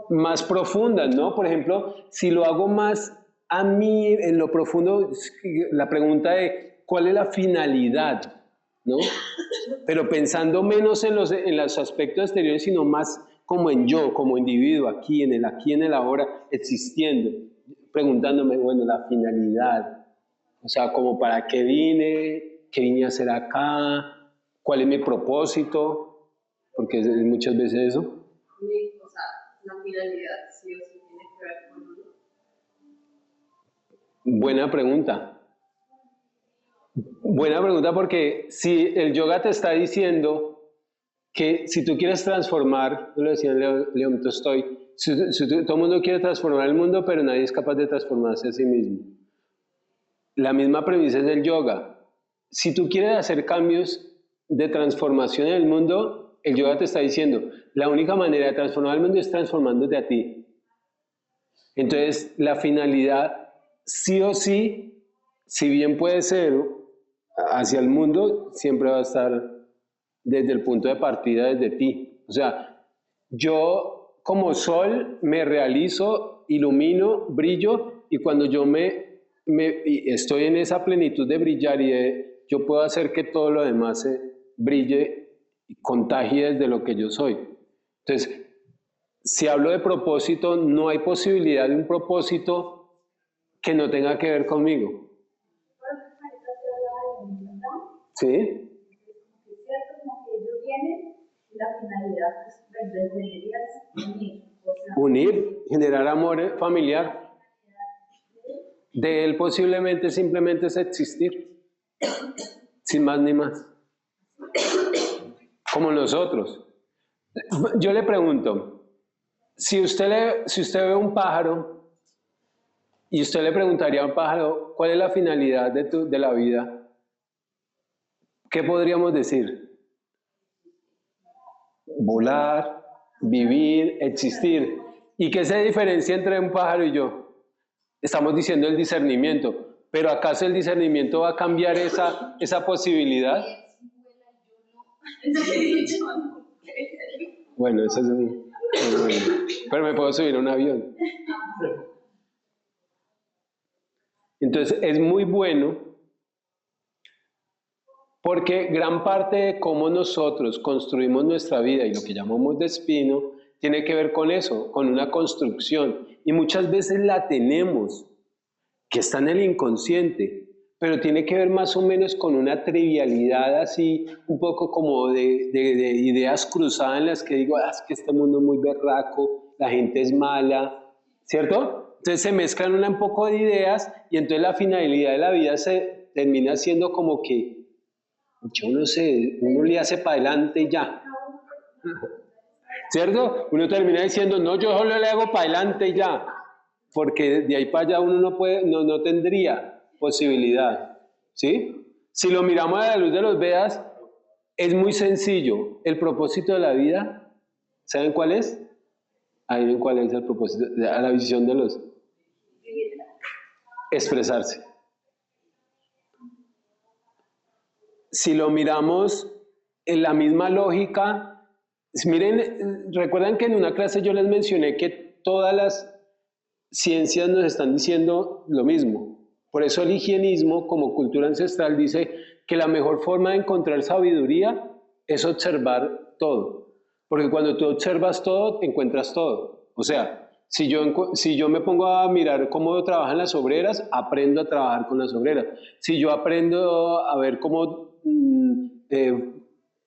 más profundas, ¿no? Por ejemplo, si lo hago más a mí, en lo profundo, la pregunta de ¿cuál es la finalidad? ¿No? Pero pensando menos en los aspectos exteriores, sino más como en yo, como individuo, aquí en el ahora, existiendo, preguntándome, bueno, la finalidad, o sea, como para qué vine a hacer acá, cuál es mi propósito, porque es muchas veces eso. O sea, la finalidad sí o sí tiene que ver con uno. Buena pregunta. Buena pregunta, porque si el yoga te está diciendo que si tú quieres transformar, lo decía León Tolstoy, todo el mundo quiere transformar el mundo, pero nadie es capaz de transformarse a sí mismo. La misma premisa es del yoga. Si tú quieres hacer cambios de transformación en el mundo, el yoga te está diciendo, la única manera de transformar el mundo es transformándote a ti. Entonces, la finalidad, sí o sí, si bien puede ser hacia el mundo, siempre va a estar desde el punto de partida, desde ti. O sea, yo como sol me realizo, ilumino, brillo, y cuando yo estoy en esa plenitud de brillar yo puedo hacer que todo lo demás brille y contagie desde lo que yo soy. Entonces, si hablo de propósito, no hay posibilidad de un propósito que no tenga que ver conmigo. ¿Sí? Es cierto, como que ellos vienen y la finalidad es unir, generar amor familiar. De él posiblemente simplemente es existir, sin más ni más. Como nosotros. Yo le pregunto, si usted ve un pájaro y usted le preguntaría a un pájaro, ¿cuál es la finalidad de la vida? ¿Qué podríamos decir? Volar, vivir, existir. ¿Y qué se diferencia entre un pájaro y yo? Estamos diciendo el discernimiento, pero ¿acaso el discernimiento va a cambiar esa posibilidad? Bueno, eso es pero me puedo subir a un avión. Entonces es muy bueno porque gran parte de cómo nosotros construimos nuestra vida y lo que llamamos destino tiene que ver con eso, con una construcción. Y muchas veces la tenemos, que está en el inconsciente, pero tiene que ver más o menos con una trivialidad así, un poco como de ideas cruzadas en las que digo, es que este mundo es muy berraco, la gente es mala, ¿cierto? Entonces se mezclan un poco de ideas y entonces la finalidad de la vida se termina siendo como que, yo no sé, uno le hace para adelante y ya. ¿Cierto? Uno termina diciendo, no, yo solo le hago para adelante y ya, porque de ahí para allá uno no puede, no tendría posibilidad, ¿sí? Si lo miramos a la luz de los Vedas, es muy sencillo. El propósito de la vida, ¿saben cuál es? Ahí ven cuál es el propósito, a la visión de los... Expresarse. Si lo miramos en la misma lógica, miren, recuerdan que en una clase yo les mencioné que todas las ciencias nos están diciendo lo mismo. Por eso el higienismo, como cultura ancestral, dice que la mejor forma de encontrar sabiduría es observar todo. Porque cuando tú observas todo, encuentras todo. O sea, si yo me pongo a mirar cómo trabajan las obreras, aprendo a trabajar con las obreras. Si yo aprendo a ver cómo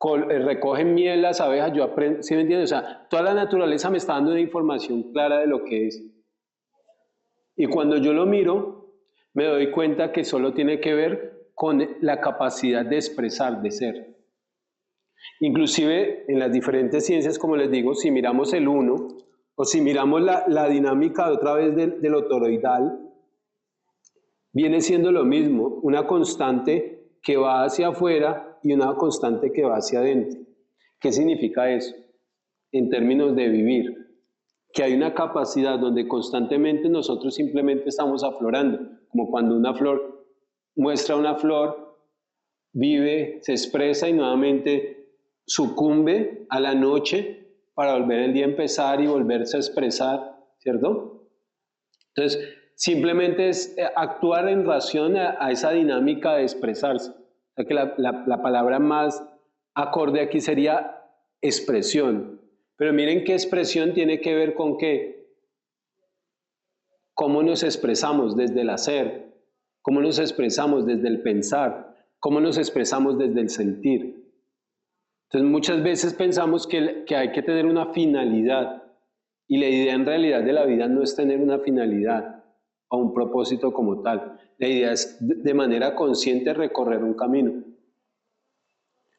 recogen miel las abejas, yo aprendo, ¿sí me entiendes? O sea, toda la naturaleza me está dando una información clara de lo que es. Y cuando yo lo miro, me doy cuenta que solo tiene que ver con la capacidad de expresar, de ser. Inclusive en las diferentes ciencias, como les digo, si miramos el uno, o si miramos la dinámica otra vez de lo toroidal, viene siendo lo mismo, una constante que va hacia afuera y una constante que va hacia adentro. ¿Qué significa eso? En términos de vivir. Que hay una capacidad donde constantemente nosotros simplemente estamos aflorando, como cuando una flor muestra una flor, vive, se expresa y nuevamente sucumbe a la noche para volver el día a empezar y volverse a expresar, ¿cierto? Entonces, simplemente es actuar en relación a esa dinámica de expresarse. O sea que la palabra más acorde aquí sería expresión. Pero miren qué expresión tiene que ver con qué. Cómo nos expresamos desde el hacer, cómo nos expresamos desde el pensar, cómo nos expresamos desde el sentir. Entonces muchas veces pensamos que hay que tener una finalidad y la idea en realidad de la vida no es tener una finalidad o un propósito como tal. La idea es de manera consciente recorrer un camino.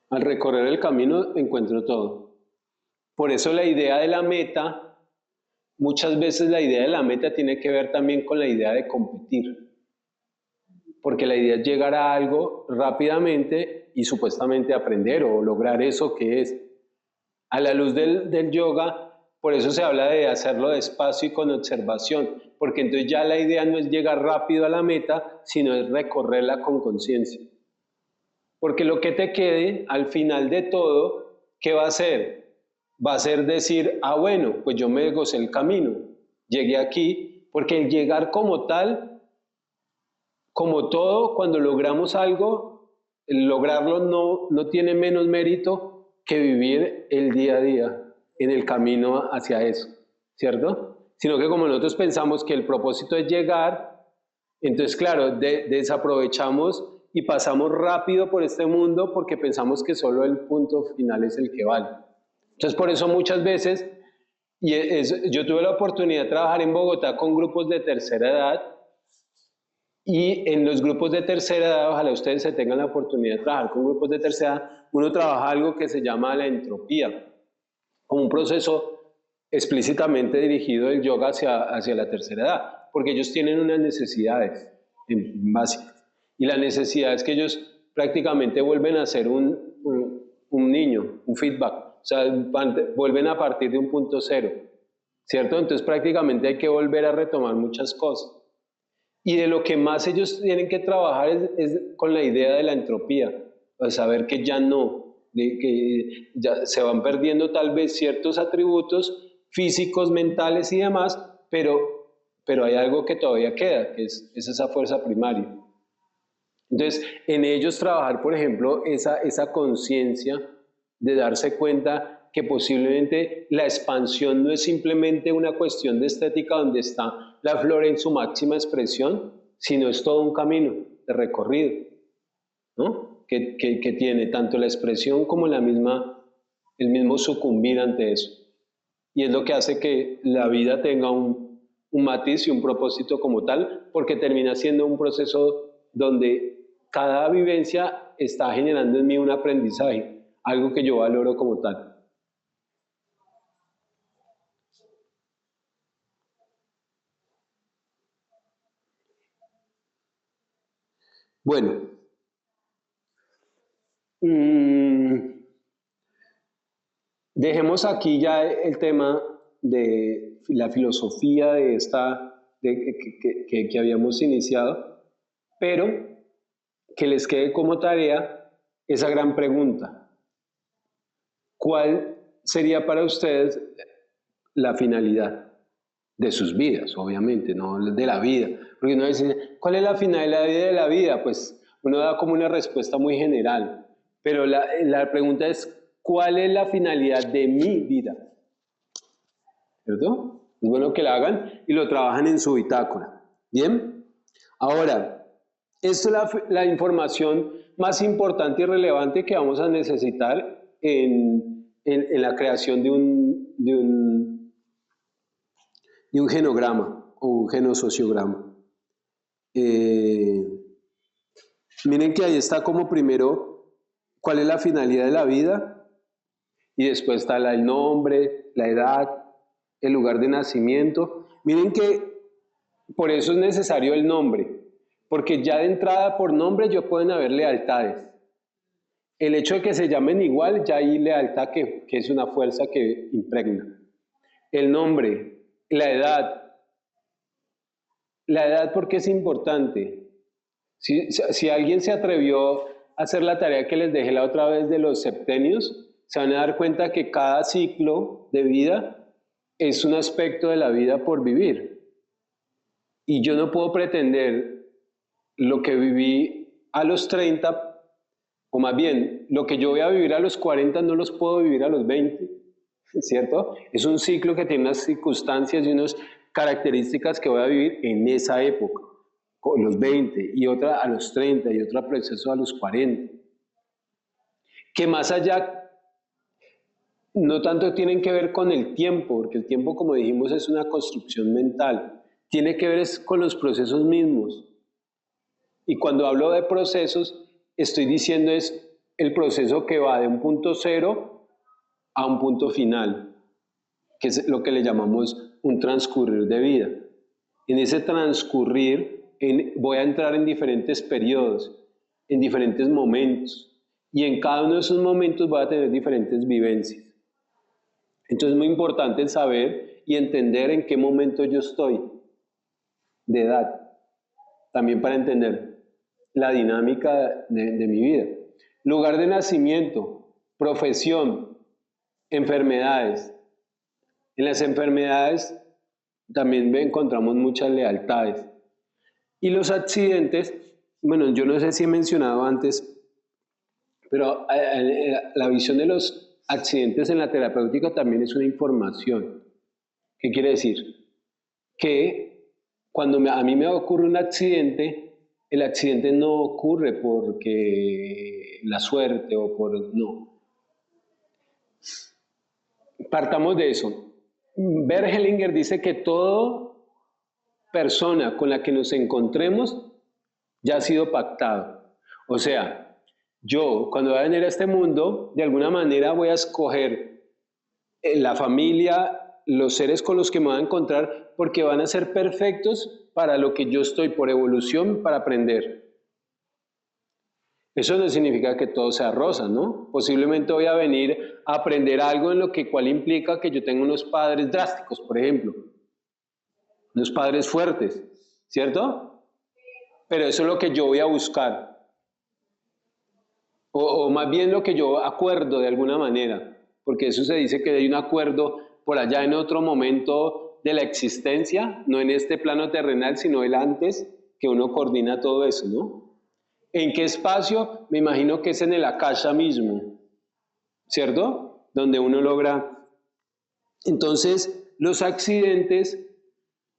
Al recorrer el camino encuentro todo. Por eso la idea de la meta, muchas veces la idea de la meta tiene que ver también con la idea de competir. Porque la idea es llegar a algo rápidamente y supuestamente aprender o lograr eso que es. A la luz del yoga, por eso se habla de hacerlo despacio y con observación, porque entonces ya la idea no es llegar rápido a la meta, sino es recorrerla con conciencia. Porque lo que te quede al final de todo, ¿qué va a ser? Va a ser decir, ah bueno, pues yo me gocé el camino, llegué aquí, porque el llegar como tal, como todo, cuando logramos algo, el lograrlo no tiene menos mérito que vivir el día a día en el camino hacia eso, ¿cierto? Sino que como nosotros pensamos que el propósito es llegar, entonces claro, desaprovechamos y pasamos rápido por este mundo porque pensamos que solo el punto final es el que vale. Entonces por eso muchas veces, yo tuve la oportunidad de trabajar en Bogotá con grupos de tercera edad y en los grupos de tercera edad, ojalá ustedes se tengan la oportunidad de trabajar con grupos de tercera edad, uno trabaja algo que se llama la entropía, como un proceso explícitamente dirigido del yoga hacia la tercera edad, porque ellos tienen unas necesidades básicas. Y la necesidad es que ellos prácticamente vuelven a ser un niño, un feedback. O sea, vuelven a partir de un punto cero, ¿cierto? Entonces prácticamente hay que volver a retomar muchas cosas. Y de lo que más ellos tienen que trabajar es con la idea de la entropía, para saber que ya no, que ya se van perdiendo tal vez ciertos atributos físicos, mentales y demás, pero hay algo que todavía queda, que es esa fuerza primaria. Entonces, en ellos trabajar, por ejemplo, esa conciencia de darse cuenta que posiblemente la expansión no es simplemente una cuestión de estética donde está la flor en su máxima expresión, sino es todo un camino de recorrido, ¿no? Que tiene tanto la expresión como el mismo sucumbir ante eso. Y es lo que hace que la vida tenga un matiz y un propósito como tal, porque termina siendo un proceso donde cada vivencia está generando en mí un aprendizaje, algo que yo valoro como tal. Bueno, dejemos aquí ya el tema de la filosofía de que habíamos iniciado, pero que les quede como tarea esa gran pregunta. ¿Cuál sería para ustedes la finalidad de sus vidas? Obviamente, no de la vida. Porque uno dice, ¿cuál es la finalidad de la vida? Pues uno da como una respuesta muy general. Pero la pregunta es, ¿cuál es la finalidad de mi vida? ¿Cierto? Es bueno que la hagan y lo trabajan en su bitácora. ¿Bien? Ahora, esto es la información más importante y relevante que vamos a necesitar en la creación de un genograma o un genosociograma. Miren que ahí está como primero cuál es la finalidad de la vida y después está el nombre, la edad, el lugar de nacimiento. Miren que por eso es necesario el nombre, porque ya de entrada por nombre ya pueden haber lealtades. El hecho de que se llamen igual, ya hay lealtad que es una fuerza que impregna. El nombre, la edad porque es importante. Si alguien se atrevió a hacer la tarea que les dejé la otra vez de los septenios, se van a dar cuenta que cada ciclo de vida es un aspecto de la vida por vivir. Y yo no puedo pretender lo que viví a los 30, o más bien, lo que yo voy a vivir a los 40 no los puedo vivir a los 20, ¿cierto? Es un ciclo que tiene unas circunstancias y unas características que voy a vivir en esa época, con los 20, y otra a los 30, y otro proceso a los 40. Que más allá, no tanto tienen que ver con el tiempo, porque el tiempo, como dijimos, es una construcción mental, tiene que ver con los procesos mismos. Y cuando hablo de procesos, estoy diciendo es el proceso que va de un punto cero a un punto final, que es lo que le llamamos un transcurrir de vida. En ese transcurrir voy a entrar en diferentes periodos, en diferentes momentos, y en cada uno de esos momentos voy a tener diferentes vivencias. Entonces es muy importante saber y entender en qué momento yo estoy de edad, también para entender la dinámica de mi vida. Lugar de nacimiento, profesión, enfermedades. En las enfermedades también encontramos muchas lealtades. Y los accidentes, bueno, yo no sé si he mencionado antes, pero la visión de los accidentes en la terapéutica también es una información. ¿Qué quiere decir? Que cuando a mí me ocurre un accidente, el accidente no ocurre porque la suerte o por... no. Partamos de eso. Bert Hellinger dice que toda persona con la que nos encontremos ya ha sido pactado. O sea, yo cuando voy a venir a este mundo, de alguna manera voy a escoger la familia, los seres con los que me voy a encontrar, porque van a ser perfectos para lo que yo estoy por evolución, para aprender. Eso no significa que todo sea rosa, ¿no? Posiblemente voy a venir a aprender algo en lo cual implica que yo tenga unos padres drásticos, por ejemplo. Unos padres fuertes, ¿cierto? Pero eso es lo que yo voy a buscar. O más bien lo que yo acuerdo de alguna manera, porque eso se dice que hay un acuerdo por allá en otro momento de la existencia, no en este plano terrenal, sino el antes, que uno coordina todo eso, ¿no? ¿En qué espacio? Me imagino que es en el akasha mismo, ¿cierto? Donde uno logra. Entonces, los accidentes,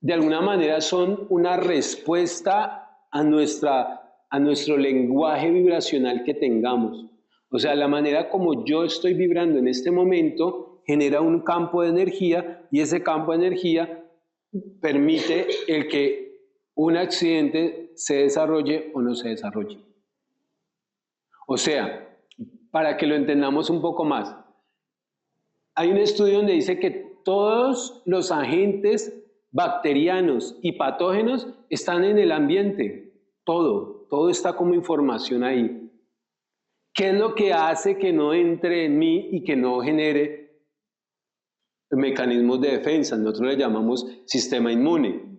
de alguna manera, son una respuesta a nuestro lenguaje vibracional que tengamos. O sea, la manera como yo estoy vibrando en este momento genera un campo de energía y ese campo de energía permite el que un accidente se desarrolle o no se desarrolle. O sea, para que lo entendamos un poco más, hay un estudio donde dice que todos los agentes bacterianos y patógenos están en el ambiente, todo. todo está como información ahí. ¿Qué es lo que hace que no entre en mí y que no genere mecanismos de defensa? Nosotros le llamamos sistema inmune.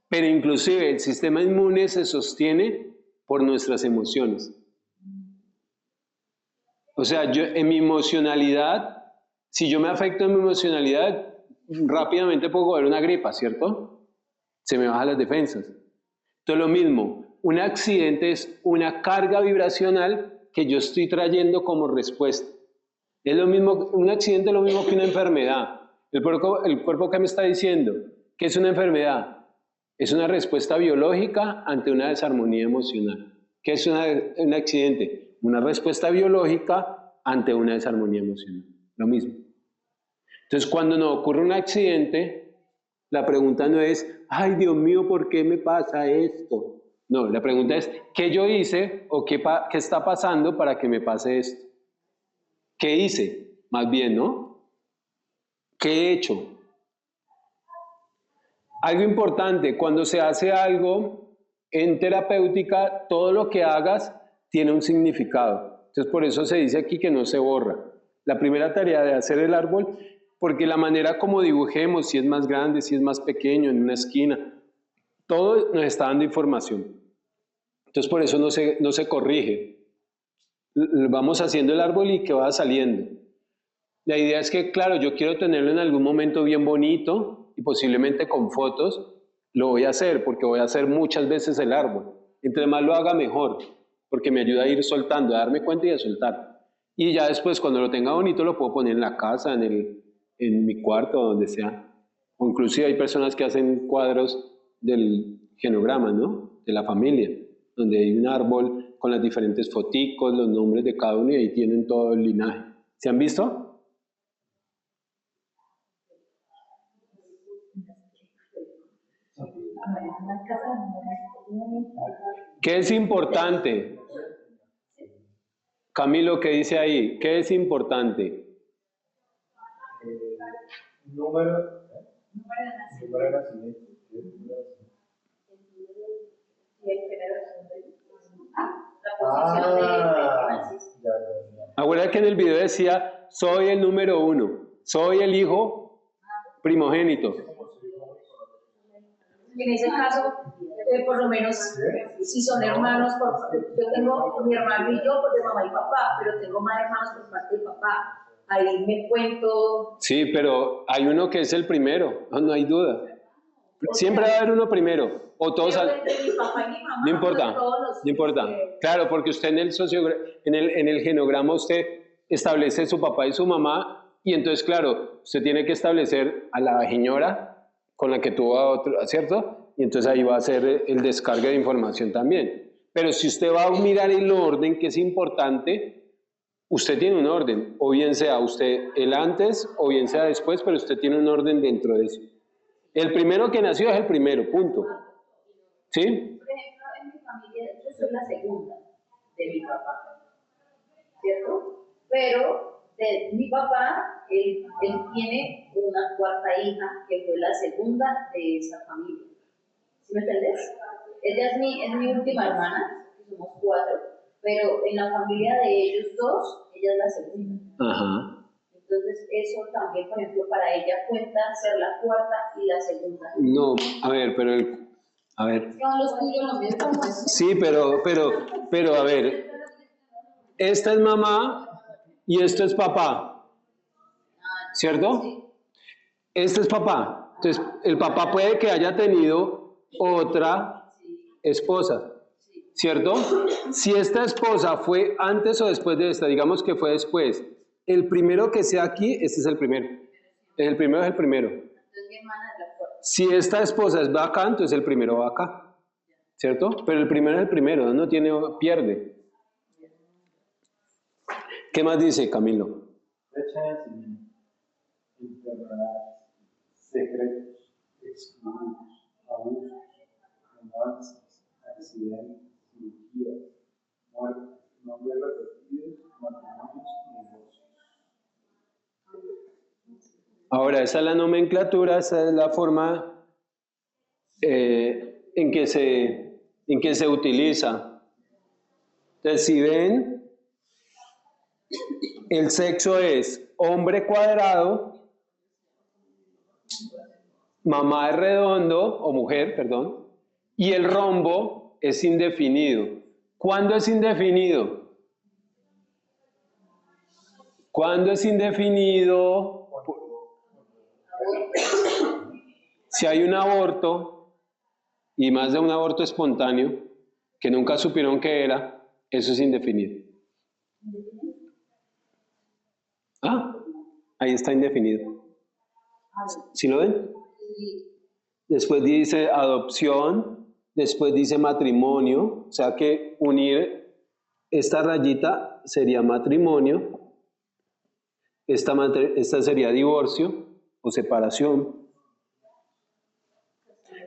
Pero inclusive el sistema inmune se sostiene por nuestras emociones. O sea, yo en mi emocionalidad, si yo me afecto en mi emocionalidad, rápidamente puedo coger una gripa, ¿cierto? Se me bajan las defensas. Entonces lo mismo, un accidente es una carga vibracional que yo estoy trayendo como respuesta. Es lo mismo, un accidente es lo mismo que una enfermedad. El cuerpo ¿qué me está diciendo? ¿Qué es una enfermedad? Es una respuesta biológica ante una desarmonía emocional. ¿Qué es un accidente? Una respuesta biológica ante una desarmonía emocional. Lo mismo. Entonces, cuando nos ocurre un accidente, la pregunta no es, ay, Dios mío, ¿por qué me pasa esto? No, la pregunta es, ¿qué yo hice o qué está pasando para que me pase esto? ¿Qué hice? Más bien, ¿no? ¿Qué he hecho? Algo importante, cuando se hace algo en terapéutica, todo lo que hagas tiene un significado. Entonces, por eso se dice aquí que no se borra. La primera tarea de hacer el árbol, porque la manera como dibujemos, si es más grande, si es más pequeño, en una esquina, todo nos está dando información. Entonces, por eso no se corrige. Vamos haciendo el árbol y que va saliendo. La idea es que, claro, yo quiero tenerlo en algún momento bien bonito y posiblemente con fotos, lo voy a hacer porque voy a hacer muchas veces el árbol. Entre más lo haga mejor, porque me ayuda a ir soltando, a darme cuenta y a soltar. Y ya después, cuando lo tenga bonito, lo puedo poner en la casa, en mi cuarto, donde sea. O inclusive hay personas que hacen cuadros del genograma, ¿no? De la familia, donde hay un árbol con las diferentes foticos, los nombres de cada uno y ahí tienen todo el linaje. ¿Se han visto? ¿Qué es importante? Camilo, ¿qué dice ahí? ¿Qué es importante? Número de nacimiento. Acuérdate que en el video decía, soy el número 1, soy el hijo primogénito. En ese caso, por lo menos, si son hermanos, yo tengo mi hermano y yo, pues de mamá y papá, pero tengo más hermanos por parte de papá. Ahí me cuento. Sí, pero hay uno que es el primero, no hay duda. Siempre va a haber uno primero, o todos Mi papá y mi mamá, no importa, no importa. Claro, porque usted en el genograma usted establece su papá y su mamá, y entonces, claro, usted tiene que establecer a la señora con la que tuvo a otro, ¿cierto? Y entonces ahí va a ser el descargue de información también. Pero si usted va a mirar el orden, que es importante, usted tiene un orden, o bien sea usted el antes, o bien sea después, pero usted tiene un orden dentro de eso. El primero que nació es el primero, punto. ¿Sí? Por ejemplo, en mi familia yo soy la segunda de mi papá, ¿cierto? Pero de mi papá, él tiene una cuarta hija que fue la segunda de esa familia. ¿Sí me entiendes? Ella es mi última hermana, somos 4, pero en la familia de ellos 2, ella es la segunda. Ajá. Entonces, eso también, por ejemplo, para ella cuenta ser la cuarta y la segunda. No, a ver, pero a ver. Son los tuyos los mismos. Sí, pero a ver, esta es mamá y esto es papá, ¿cierto? Este es papá. Entonces, el papá puede que haya tenido otra esposa, ¿cierto? Si esta esposa fue antes o después de esta, digamos que fue después, el primero que sea aquí, este es el primero. El primero es el primero. Entonces, mi hermana es la cuarta. Si esta esposa va acá, entonces el primero va acá, ¿cierto? Pero el primero es el primero, no pierde. ¿Qué más dice Camilo? Fecha de nacimiento, enfermedades, secretos, excluidos, abusos, romances, accidentes, cirugías, muertes, nombres repetidos, matrimonios y divorcios. Ahora, esa es la nomenclatura, esa es la forma en que se utiliza. Entonces, si ven, el sexo es hombre cuadrado, mamá es redondo, o mujer, perdón, y el rombo es indefinido. ¿Cuándo es indefinido? ¿Cuándo es indefinido? Si hay un aborto, y más de un aborto espontáneo, que nunca supieron qué era, eso es indefinido. Ah, ahí está indefinido. ¿Sí lo ven? Después dice adopción, después dice matrimonio, o sea que unir esta rayita sería matrimonio, esta sería divorcio o separación.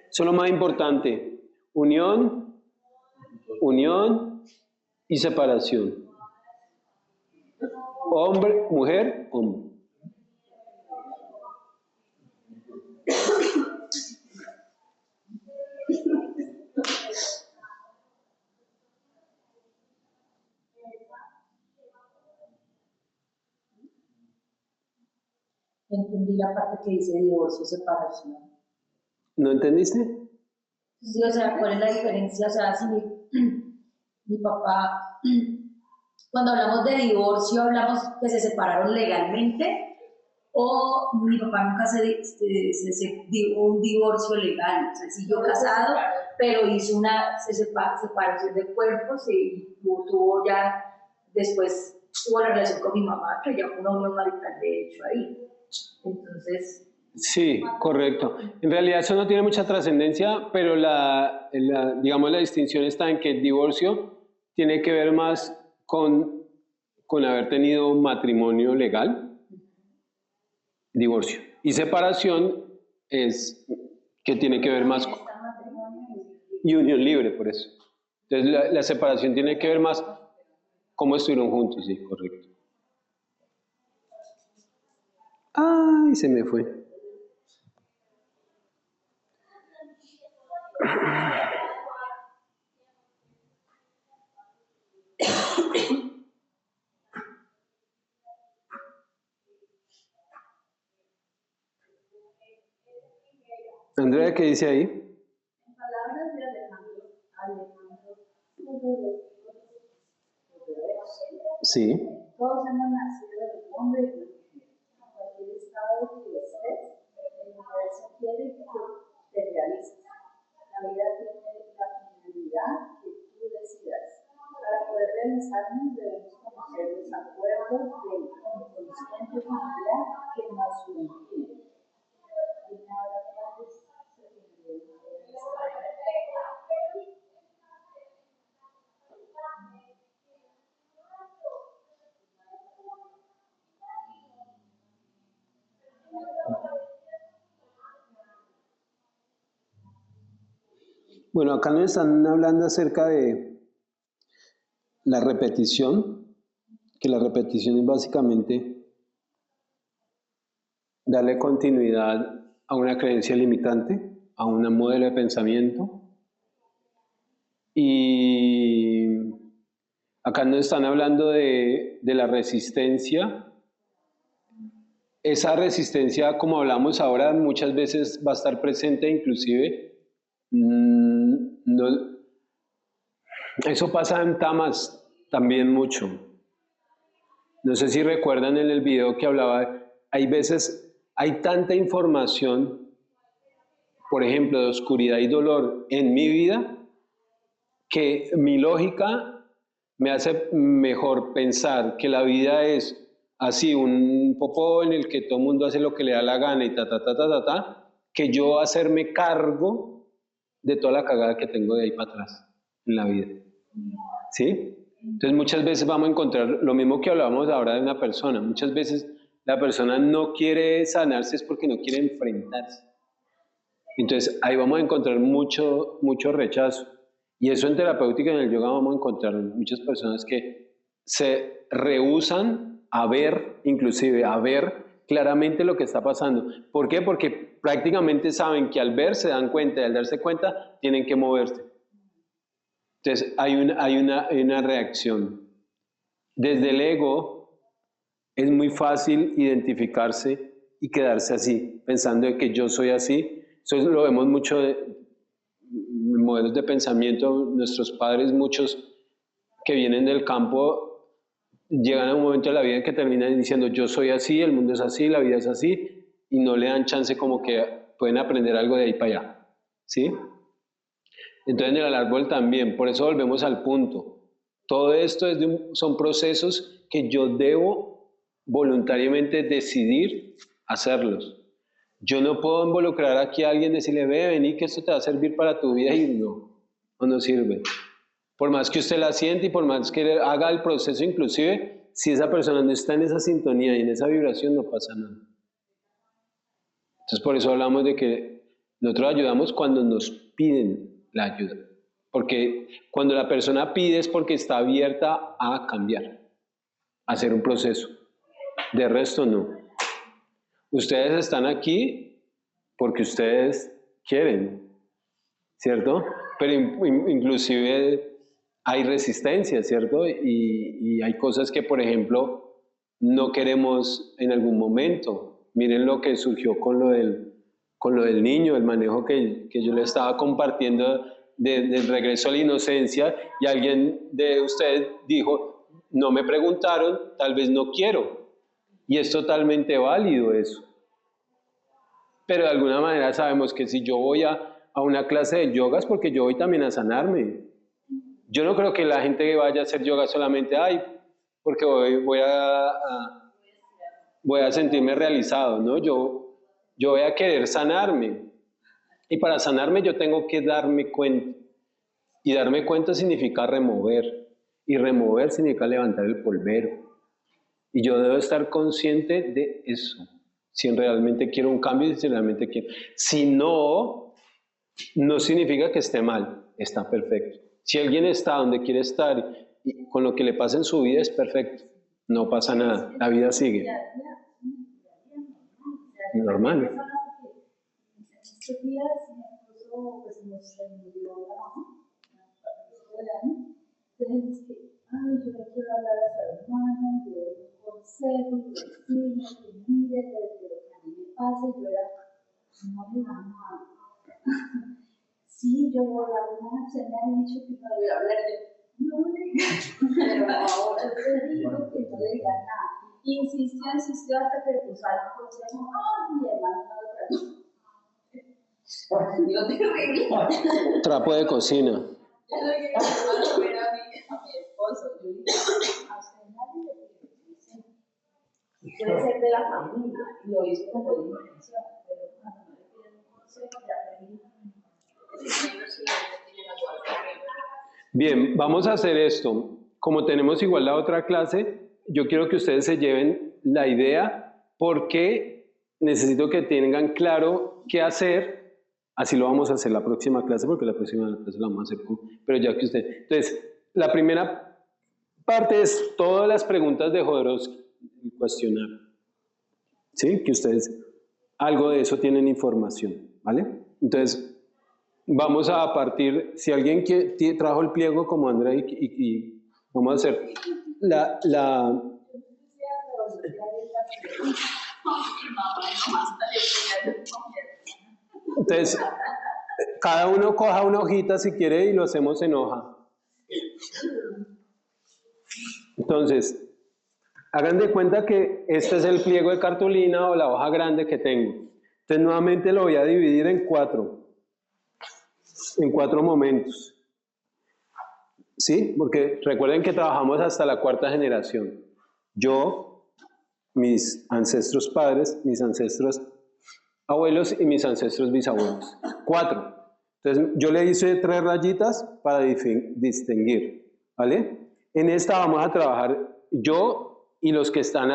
Eso es lo más importante, unión, unión y separación. Hombre, mujer, hombre. Entendí la parte que dice divorcio, separación. ¿No entendiste? Sí, o sea, ¿cuál es la diferencia? O sea, si mi papá, cuando hablamos de divorcio, hablamos que se separaron legalmente, o mi papá nunca se dio un divorcio legal, o sea, siguió casado, pero hizo una separación de cuerpos y tuvo ya, después tuvo la relación con mi mamá, que ya fue una unión marital de hecho ahí. Entonces... Sí, correcto. En realidad eso no tiene mucha trascendencia, pero digamos la distinción está en que el divorcio tiene que ver más con haber tenido matrimonio legal, divorcio. Y separación es que tiene que ver más con... Y unión libre, por eso. Entonces la separación tiene que ver más cómo estuvieron juntos, sí, correcto. Ay, se me fue. Andrea, ¿qué dice ahí? En palabras de Alejandro, Sí. todos hemos nacido del hombre y de la mujer. En cualquier estado que estés, el universo quiere que te realices. La vida tiene la finalidad que tú decidas. Para poder realizarnos debemos conocer los acuerdos del inconsciente familiar que nos unen. Bueno, acá nos están hablando acerca de la repetición, que la repetición es básicamente darle continuidad a una creencia limitante, a un modelo de pensamiento. Y acá nos están hablando de la resistencia. Esa resistencia, como hablamos ahora, muchas veces va a estar presente, inclusive eso pasa en tamas también mucho. No sé si recuerdan en el video que hablaba, hay veces, hay tanta información, por ejemplo, de oscuridad y dolor en mi vida, que mi lógica me hace mejor pensar que la vida es así, un popó en el que todo el mundo hace lo que le da la gana y que yo hacerme cargo de toda la cagada que tengo de ahí para atrás en la vida. ¿Sí? Entonces muchas veces vamos a encontrar lo mismo que hablábamos ahora de una persona. Muchas veces la persona no quiere sanarse es porque no quiere enfrentarse. Entonces ahí vamos a encontrar mucho rechazo. Y eso en terapéutica, en el yoga, vamos a encontrar muchas personas que se rehúsan a ver, inclusive a ver claramente lo que está pasando. ¿Por qué? Porque prácticamente saben que al ver se dan cuenta y al darse cuenta tienen que moverse. Entonces hay una reacción. Desde el ego es muy fácil identificarse y quedarse así, pensando de que yo soy así. Eso lo vemos mucho en modelos de pensamiento. Nuestros padres, muchos que vienen del campo, llegan a un momento de la vida en que terminan diciendo yo soy así, el mundo es así, la vida es así, y no le dan chance como que pueden aprender algo de ahí para allá, ¿sí? Entonces en el árbol también, por eso volvemos al punto. Todo esto son procesos que yo debo voluntariamente decidir hacerlos. Yo no puedo involucrar aquí a alguien y decirle, ve, vení que esto te va a servir para tu vida, y no sirve. Por más que usted la siente y por más que haga el proceso, inclusive, si esa persona no está en esa sintonía y en esa vibración, no pasa nada. Entonces por eso hablamos de que nosotros ayudamos cuando nos piden la ayuda. Porque cuando la persona pide es porque está abierta a cambiar, a hacer un proceso. De resto no. Ustedes están aquí porque ustedes quieren, ¿cierto? Pero inclusive hay resistencia, ¿cierto? Y hay cosas que, por ejemplo, no queremos en algún momento. Miren lo que surgió con lo del niño, el manejo que yo le estaba compartiendo del regreso a la inocencia, y alguien de ustedes dijo, no me preguntaron, tal vez no quiero. Y es totalmente válido eso. Pero de alguna manera sabemos que si yo voy a una clase de yoga es porque yo voy también a sanarme. Yo no creo que la gente que vaya a hacer yoga solamente, porque voy a sentirme realizado, ¿no? Yo voy a querer sanarme. Y para sanarme yo tengo que darme cuenta. Y darme cuenta significa remover. Y remover significa levantar el polvero. Y yo debo estar consciente de eso. Si realmente quiero un cambio y si realmente quiero. Si no, no significa que esté mal. Está perfecto. Si alguien está donde quiere estar y con lo que le pasa en su vida es perfecto. No pasa nada. La vida sigue. Normal. Estos días mi esposo pues nos murió la mamá, entonces que, yo le quiero hablar a su hermana, yo doy un consejo, yo decirle que mire desde lo que a mí me pasa, yo era, no me da nada. Sí, yo voy a hablar, se me ha dicho que no le voy a hablar, yo no le digas, pero ahora yo le digo que no le diga nada. Insistió hasta que le puso al consejo, mi hermano no lo trajo. Dios, terrible. Trapo de cocina. Yo le quería ver a mi esposo. Yo le dije, A usted nadie le pide. Puede ser de la familia, y lo hizo con buena intención, pero cuando no le piden un consejo, ya pedí. Bien, vamos a hacer esto. Como tenemos igual la otra clase, yo quiero que ustedes se lleven la idea porque necesito que tengan claro qué hacer. Así lo vamos a hacer la próxima clase, porque la próxima clase la vamos a hacer pero ya que usted... Entonces, la primera parte es todas las preguntas de Jodorowsky, el cuestionario. ¿Sí? Que ustedes algo de eso tienen información, ¿vale? Entonces, vamos a partir... Si alguien trajo el pliego como Andrea y vamos a hacer Entonces, cada uno coja una hojita si quiere y lo hacemos en hoja. Entonces, hagan de cuenta que este es el pliego de cartulina o la hoja grande que tengo. Entonces, nuevamente lo voy a dividir en cuatro momentos. ¿Sí? Porque recuerden que trabajamos hasta la cuarta generación. Yo, mis ancestros padres, mis ancestros abuelos y mis ancestros bisabuelos. 4. Entonces yo le hice 3 rayitas para distinguir, ¿vale? En esta vamos a trabajar yo y los que están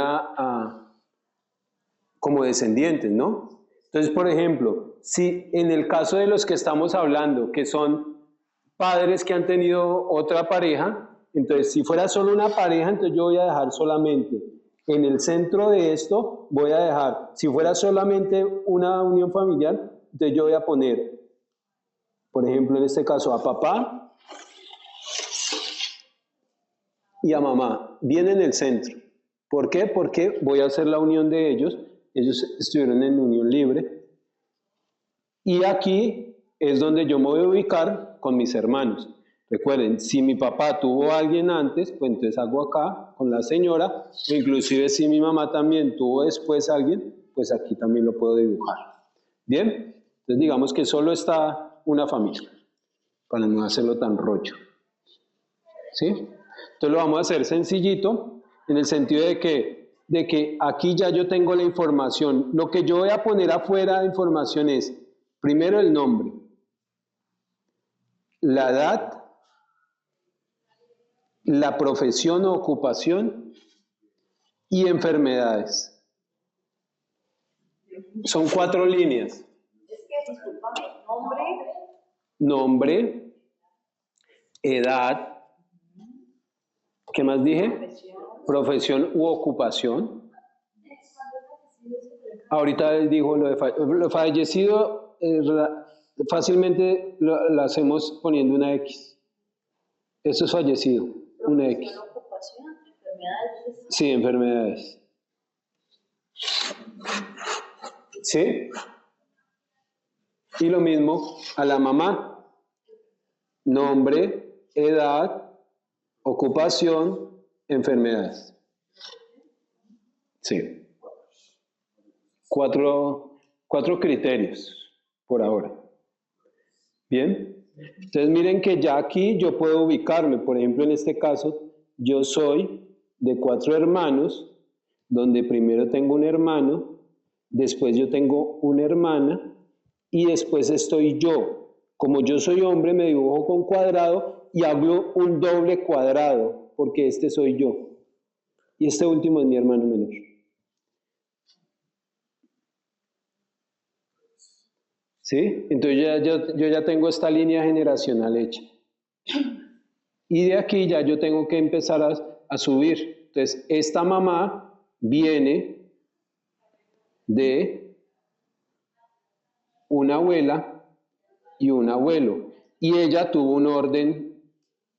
como descendientes, ¿no? Entonces, por ejemplo, si en el caso de los que estamos hablando, que son padres que han tenido otra pareja, entonces si fuera solo una pareja, entonces yo voy a dejar solamente en el centro de esto, voy a dejar, si fuera solamente una unión familiar, entonces yo voy a poner, por ejemplo, en este caso a papá y a mamá, bien en el centro. ¿Por qué? Porque voy a hacer la unión de ellos. Ellos estuvieron en unión libre. Y aquí es donde yo me voy a ubicar con mis hermanos. Recuerden, si mi papá tuvo a alguien antes, pues entonces hago acá con la señora, o inclusive si mi mamá también tuvo después a alguien, pues aquí también lo puedo dibujar. ¿Bien? Entonces digamos que solo está una familia, para no hacerlo tan rollo. ¿Sí? Entonces lo vamos a hacer sencillito, en el sentido de que aquí ya yo tengo la información. Lo que yo voy a poner afuera de información es, primero el nombre, la edad, la profesión o ocupación y enfermedades. Son 4 líneas. Es que, discúlpame, nombre, Nombre, edad, ¿qué más dije? Profesión u ocupación. Ahorita dijo lo fallecido, fácilmente lo hacemos poniendo una X. Eso es fallecido, una X. profesión, ocupación, enfermedades. Sí, enfermedades. ¿Sí? Y lo mismo a la mamá. Nombre, edad, ocupación, enfermedades. Sí. Cuatro criterios por ahora. ¿Bien? Entonces miren que ya aquí yo puedo ubicarme. Por ejemplo, en este caso, yo soy de 4 hermanos, donde primero tengo un hermano, después yo tengo una hermana y después estoy yo. Como yo soy hombre, me dibujo con cuadrado y hago un doble cuadrado, porque este soy yo. Y este último es mi hermano menor. ¿Sí? Entonces yo ya tengo esta línea generacional hecha. Y de aquí ya yo tengo que empezar a subir. Entonces, esta mamá viene de una abuela y un abuelo. Y ella tuvo un orden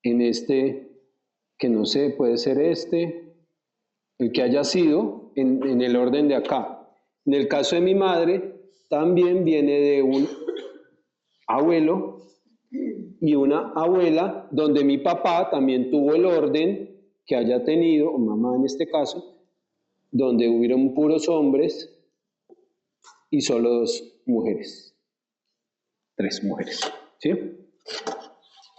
en este, que no sé, puede ser este, el que haya sido, en el orden de acá. En el caso de mi madre, también viene de un abuelo y una abuela, donde mi papá también tuvo el orden que haya tenido, o mamá en este caso, donde hubieron puros hombres y solo 2 mujeres. 3 mujeres. ¿Sí?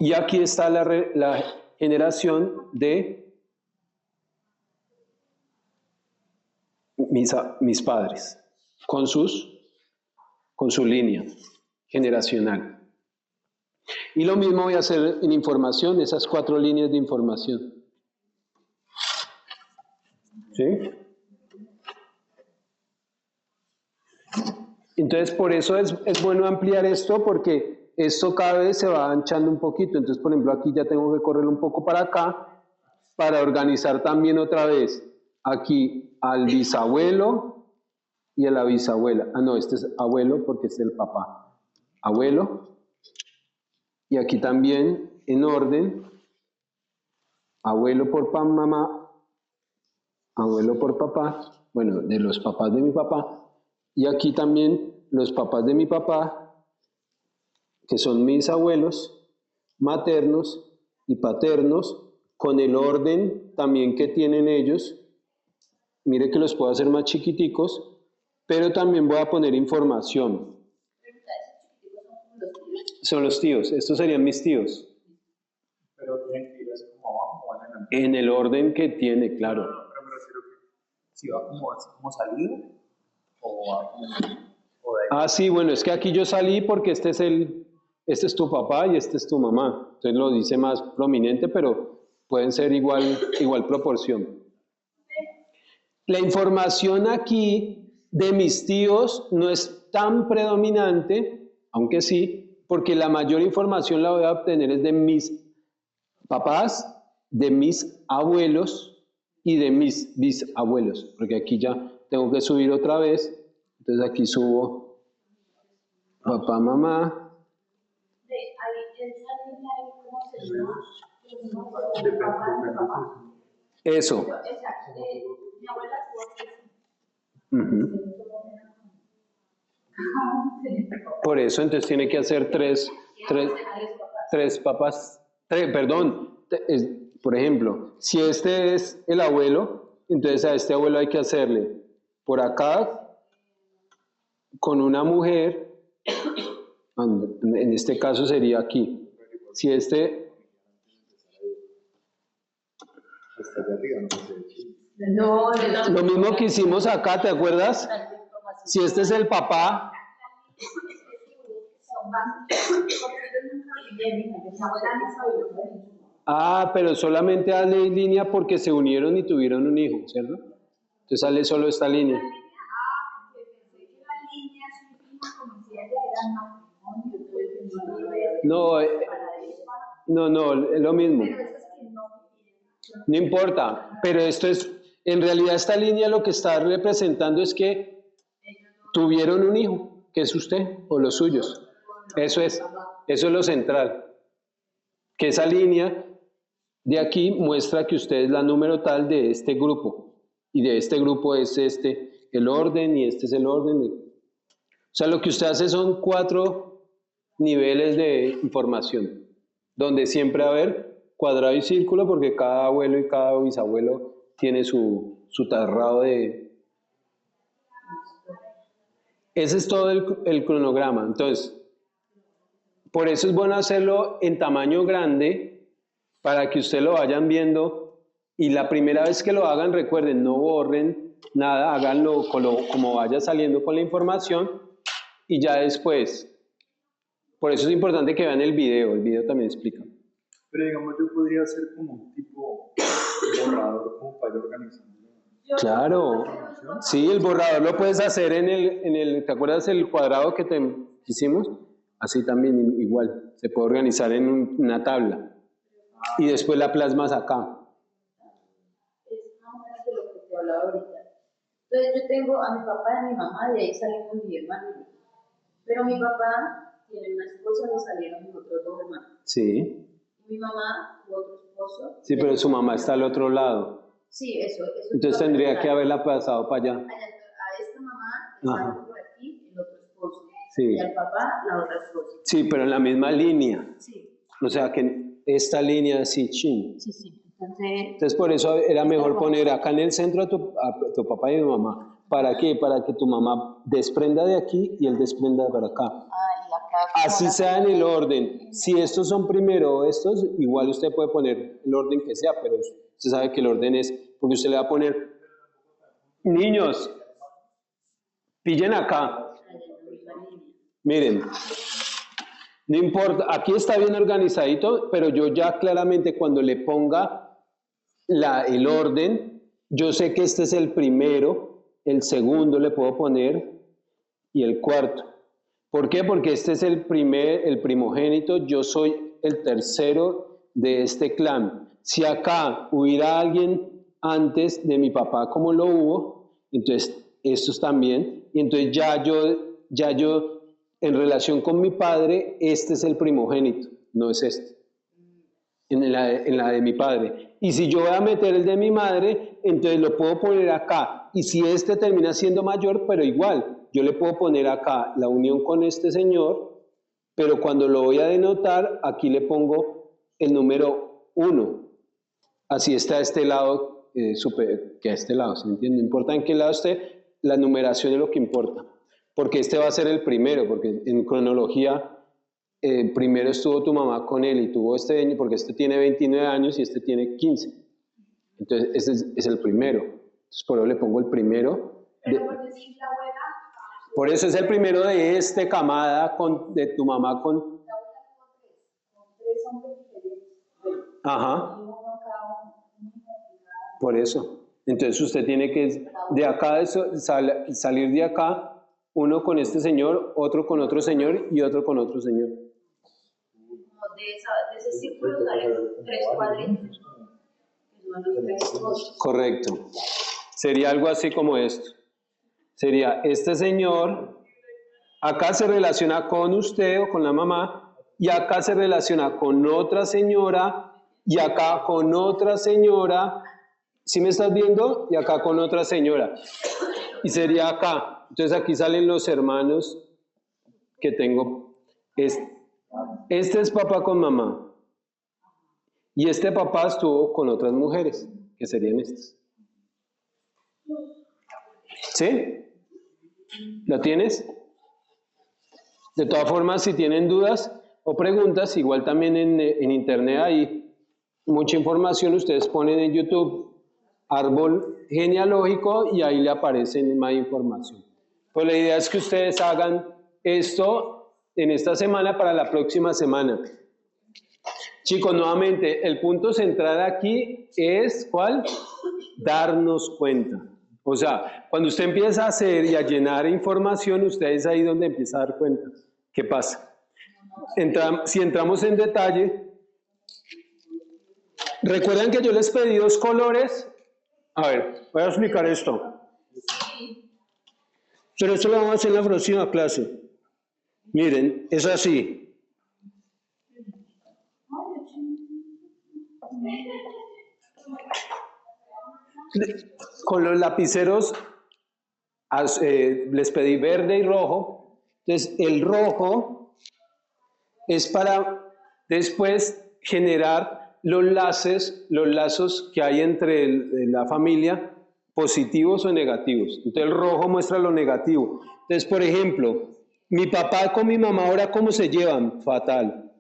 Y aquí está la generación de mis padres, con su línea generacional. Y lo mismo voy a hacer en información, esas 4 líneas de información. ¿Sí? Entonces, por eso es bueno ampliar esto, porque esto cada vez se va anchando un poquito. Entonces, por ejemplo, aquí ya tengo que correr un poco para acá, para organizar también otra vez aquí al bisabuelo y a la bisabuela. Ah, no, este es abuelo porque este es el papá. Abuelo. Y aquí también, en orden, abuelo por mamá, abuelo por papá, bueno, de los papás de mi papá. Y aquí también los papás de mi papá, que son mis abuelos maternos y paternos, con el orden también que tienen ellos. Mire que los puedo hacer más chiquiticos, pero también voy a poner información. Son los tíos, estos serían mis tíos. Pero tienen que ir así como abajo o van adelante. En el orden que tiene, claro. Pero me refiero que si va como así como salido o va como o de ahí. Ah, sí, bueno, es que aquí yo salí porque este es tu papá y este es tu mamá. Entonces lo dice más prominente, pero pueden ser igual proporción. La información aquí de mis tíos no es tan predominante, aunque sí, porque la mayor información la voy a obtener es de mis papás, de mis abuelos y de mis bisabuelos, porque aquí ya tengo que subir otra vez. Entonces aquí subo papá, mamá. ¿Cómo se llama? Eso. Exacto. Mi abuela tuvo 3 hijos. Ujú. Por eso, entonces tiene que hacer tres papás. Perdón, por ejemplo, si este es el abuelo, entonces a este abuelo hay que hacerle por acá con una mujer, en este caso sería aquí. Si este, Hasta allá arriba, no sé. No, lo mismo que hicimos acá, ¿te acuerdas? Si este es el papá, pero solamente hazle línea porque se unieron y tuvieron un hijo, ¿cierto? Entonces sale solo esta línea. No, no, es lo mismo. No importa, pero esto es, en realidad esta línea lo que está representando es que tuvieron un hijo, que es usted o los suyos. Eso es lo central. Que esa línea de aquí muestra que usted es la número tal de este grupo. Y de este grupo es el orden, y este es el orden. O sea, lo que usted hace son 4 niveles de información, donde siempre va a haber cuadrado y círculo, porque cada abuelo y cada bisabuelo tiene su tarrado de... Ese es todo el cronograma. Entonces, por eso es bueno hacerlo en tamaño grande, para que ustedes lo vayan viendo, y la primera vez que lo hagan, recuerden, no borren nada, háganlo como vaya saliendo con la información, y ya después. Por eso es importante que vean el video también explica. Pero digamos, yo podría hacer como un tipo borrador como para ir organizando. Claro, sí, el borrador lo puedes hacer en el ¿te acuerdas el cuadrado que te hicimos? Así también, igual, se puede organizar en una tabla y después la plasmas acá. Es más o menos de lo que te hablaba ahorita. Entonces yo tengo a mi papá y a mi mamá, de ahí salimos mi hermano y yo. Pero mi papá tiene una esposa, le salieron mis otros 2 hermanos. Sí. Mi mamá tuvo otro esposo. Sí, pero su mamá está al otro lado. Sí, eso. Entonces tendría que haberla pasado para allá. A esta mamá está por aquí el otro esposo. Sí. Y al papá la otra esposa. Sí, pero en la misma línea. Sí. O sea que esta línea así, chin. Sí. Entonces por eso era mejor poner acá en el centro a tu papá y a tu mamá. ¿Para qué? Para que tu mamá desprenda de aquí y él desprenda para acá. Y acá Así sea en el orden. Si estos son primero estos, igual usted puede poner el orden que sea, pero usted sabe que el orden es, porque usted le va a poner, niños, pillen acá. Miren, no importa, aquí está bien organizadito, pero yo ya claramente cuando le ponga el orden, yo sé que este es el primero, el segundo le puedo poner y el cuarto. ¿Por qué? Porque este es el primogénito, yo soy el tercero de este clan. Si acá hubiera alguien antes de mi papá como lo hubo, entonces estos también, y entonces ya yo en relación con mi padre, este es el primogénito, no es este, en la de mi padre. Y si yo voy a meter el de mi madre, entonces lo puedo poner acá, y si este termina siendo mayor, pero igual, yo le puedo poner acá la unión con este señor, pero cuando lo voy a denotar, aquí le pongo el número 1. Así está a este lado, que a este lado, ¿se entiende? No importa en qué lado esté, la numeración es lo que importa. Porque este va a ser el primero, porque en cronología, primero estuvo tu mamá con él y tuvo este año, porque este tiene 29 años y este tiene 15. Entonces, este es el primero. Entonces, por eso le pongo el primero. Pero por decir la abuela. Por eso es el primero de este camada de tu mamá con... La abuela tuvo 3 hombres diferentes. Ajá. Por eso. Entonces usted tiene que de acá salir de acá, uno con este señor, otro con otro señor y otro con otro señor. Como de ese círculo salen 3 cuadritos. Que son los 3 esposos. Correcto. Sería algo así como esto. Sería este señor, acá se relaciona con usted o con la mamá, y acá se relaciona con otra señora, y acá con otra señora, ¿Sí me estás viendo? Y acá con otra señora. Y sería acá. Entonces aquí salen los hermanos que tengo. Este es papá con mamá. Y este papá estuvo con otras mujeres, que serían estas. ¿Sí? ¿La tienes? De todas formas, si tienen dudas o preguntas, igual también en internet hay mucha información. Ustedes ponen en YouTube árbol genealógico y ahí le aparece más información. Pues la idea es que ustedes hagan esto en esta semana para la próxima semana. Chicos, nuevamente, el punto central aquí es, ¿cuál? Darnos cuenta. O sea, cuando usted empieza a hacer y a llenar información, usted es ahí donde empieza a dar cuenta. ¿Qué pasa? Si entramos en detalle, ¿recuerdan que yo les pedí 2 colores? A ver, voy a explicar esto. Pero esto lo vamos a hacer en la próxima clase. Miren, es así. Con los lapiceros les pedí verde y rojo. Entonces, el rojo es para después generar los lazos que hay entre la familia, positivos o negativos. Entonces, el rojo muestra lo negativo. Entonces, por ejemplo, mi papá con mi mamá ahora, ¿cómo se llevan? Fatal.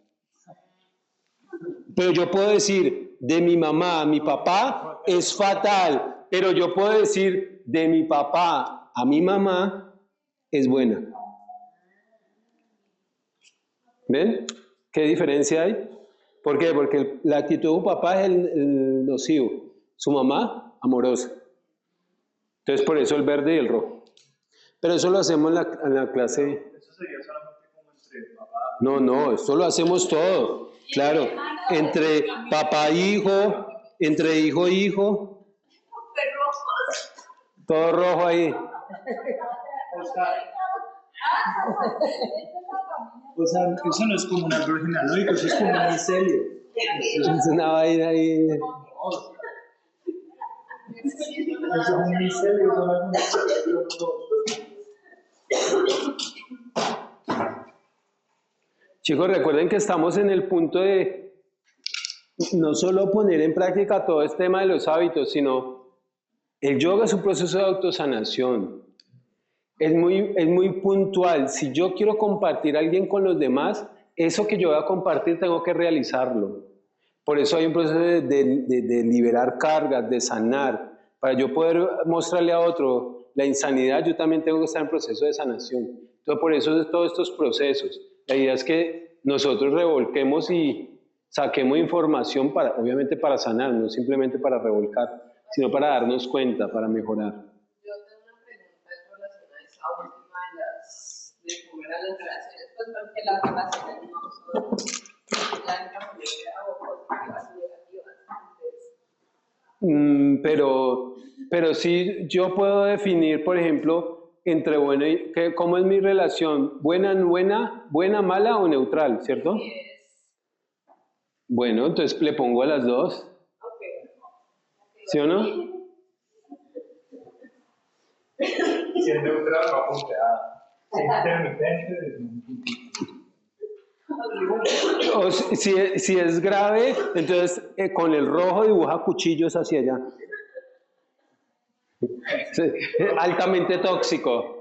Pero yo puedo decir, de mi mamá a mi papá es fatal, pero yo puedo decir, de mi papá a mi mamá es buena. ¿Ven? ¿Qué diferencia hay? ¿Por qué? Porque la actitud de un papá es el nocivo, su mamá, amorosa. Entonces, por eso el verde y el rojo. Pero eso lo hacemos en la clase. Eso sería solamente como entre papá. No, esto lo hacemos todo. Claro, entre papá e hijo, entre hijo e hijo. Todo rojo ahí. O sea, eso no es como un árbol genealógico, eso es como un micelio. Es una vaina ahí. Eso es un micelio, son algunos. Chicos, recuerden que estamos en el punto de no solo poner en práctica todo este tema de los hábitos, sino el yoga es un proceso de autosanación. Es muy puntual. Si yo quiero compartir a alguien con los demás, eso que yo voy a compartir tengo que realizarlo. Por eso hay un proceso de liberar cargas, de sanar. Para yo poder mostrarle a otro la insanidad, yo también tengo que estar en proceso de sanación. Entonces, por eso es todos estos procesos. La idea es que nosotros revolquemos y saquemos información, obviamente para sanar, no simplemente para revolcar, sino para darnos cuenta, para mejorar. Yo tengo una pregunta en relación a esa última de cómo eran las relaciones, pues porque las relaciones no son blanca-negra o positivas o negativas. Pero sí, yo puedo definir, por ejemplo, entre bueno y cómo es mi relación, buena, mala o neutral, ¿cierto? Bueno, entonces le pongo a las dos. ¿Sí o no? Si es neutral, va punteada. Si es intermitente, O si es grave, entonces con el rojo dibuja cuchillos hacia allá. Sí, altamente tóxico.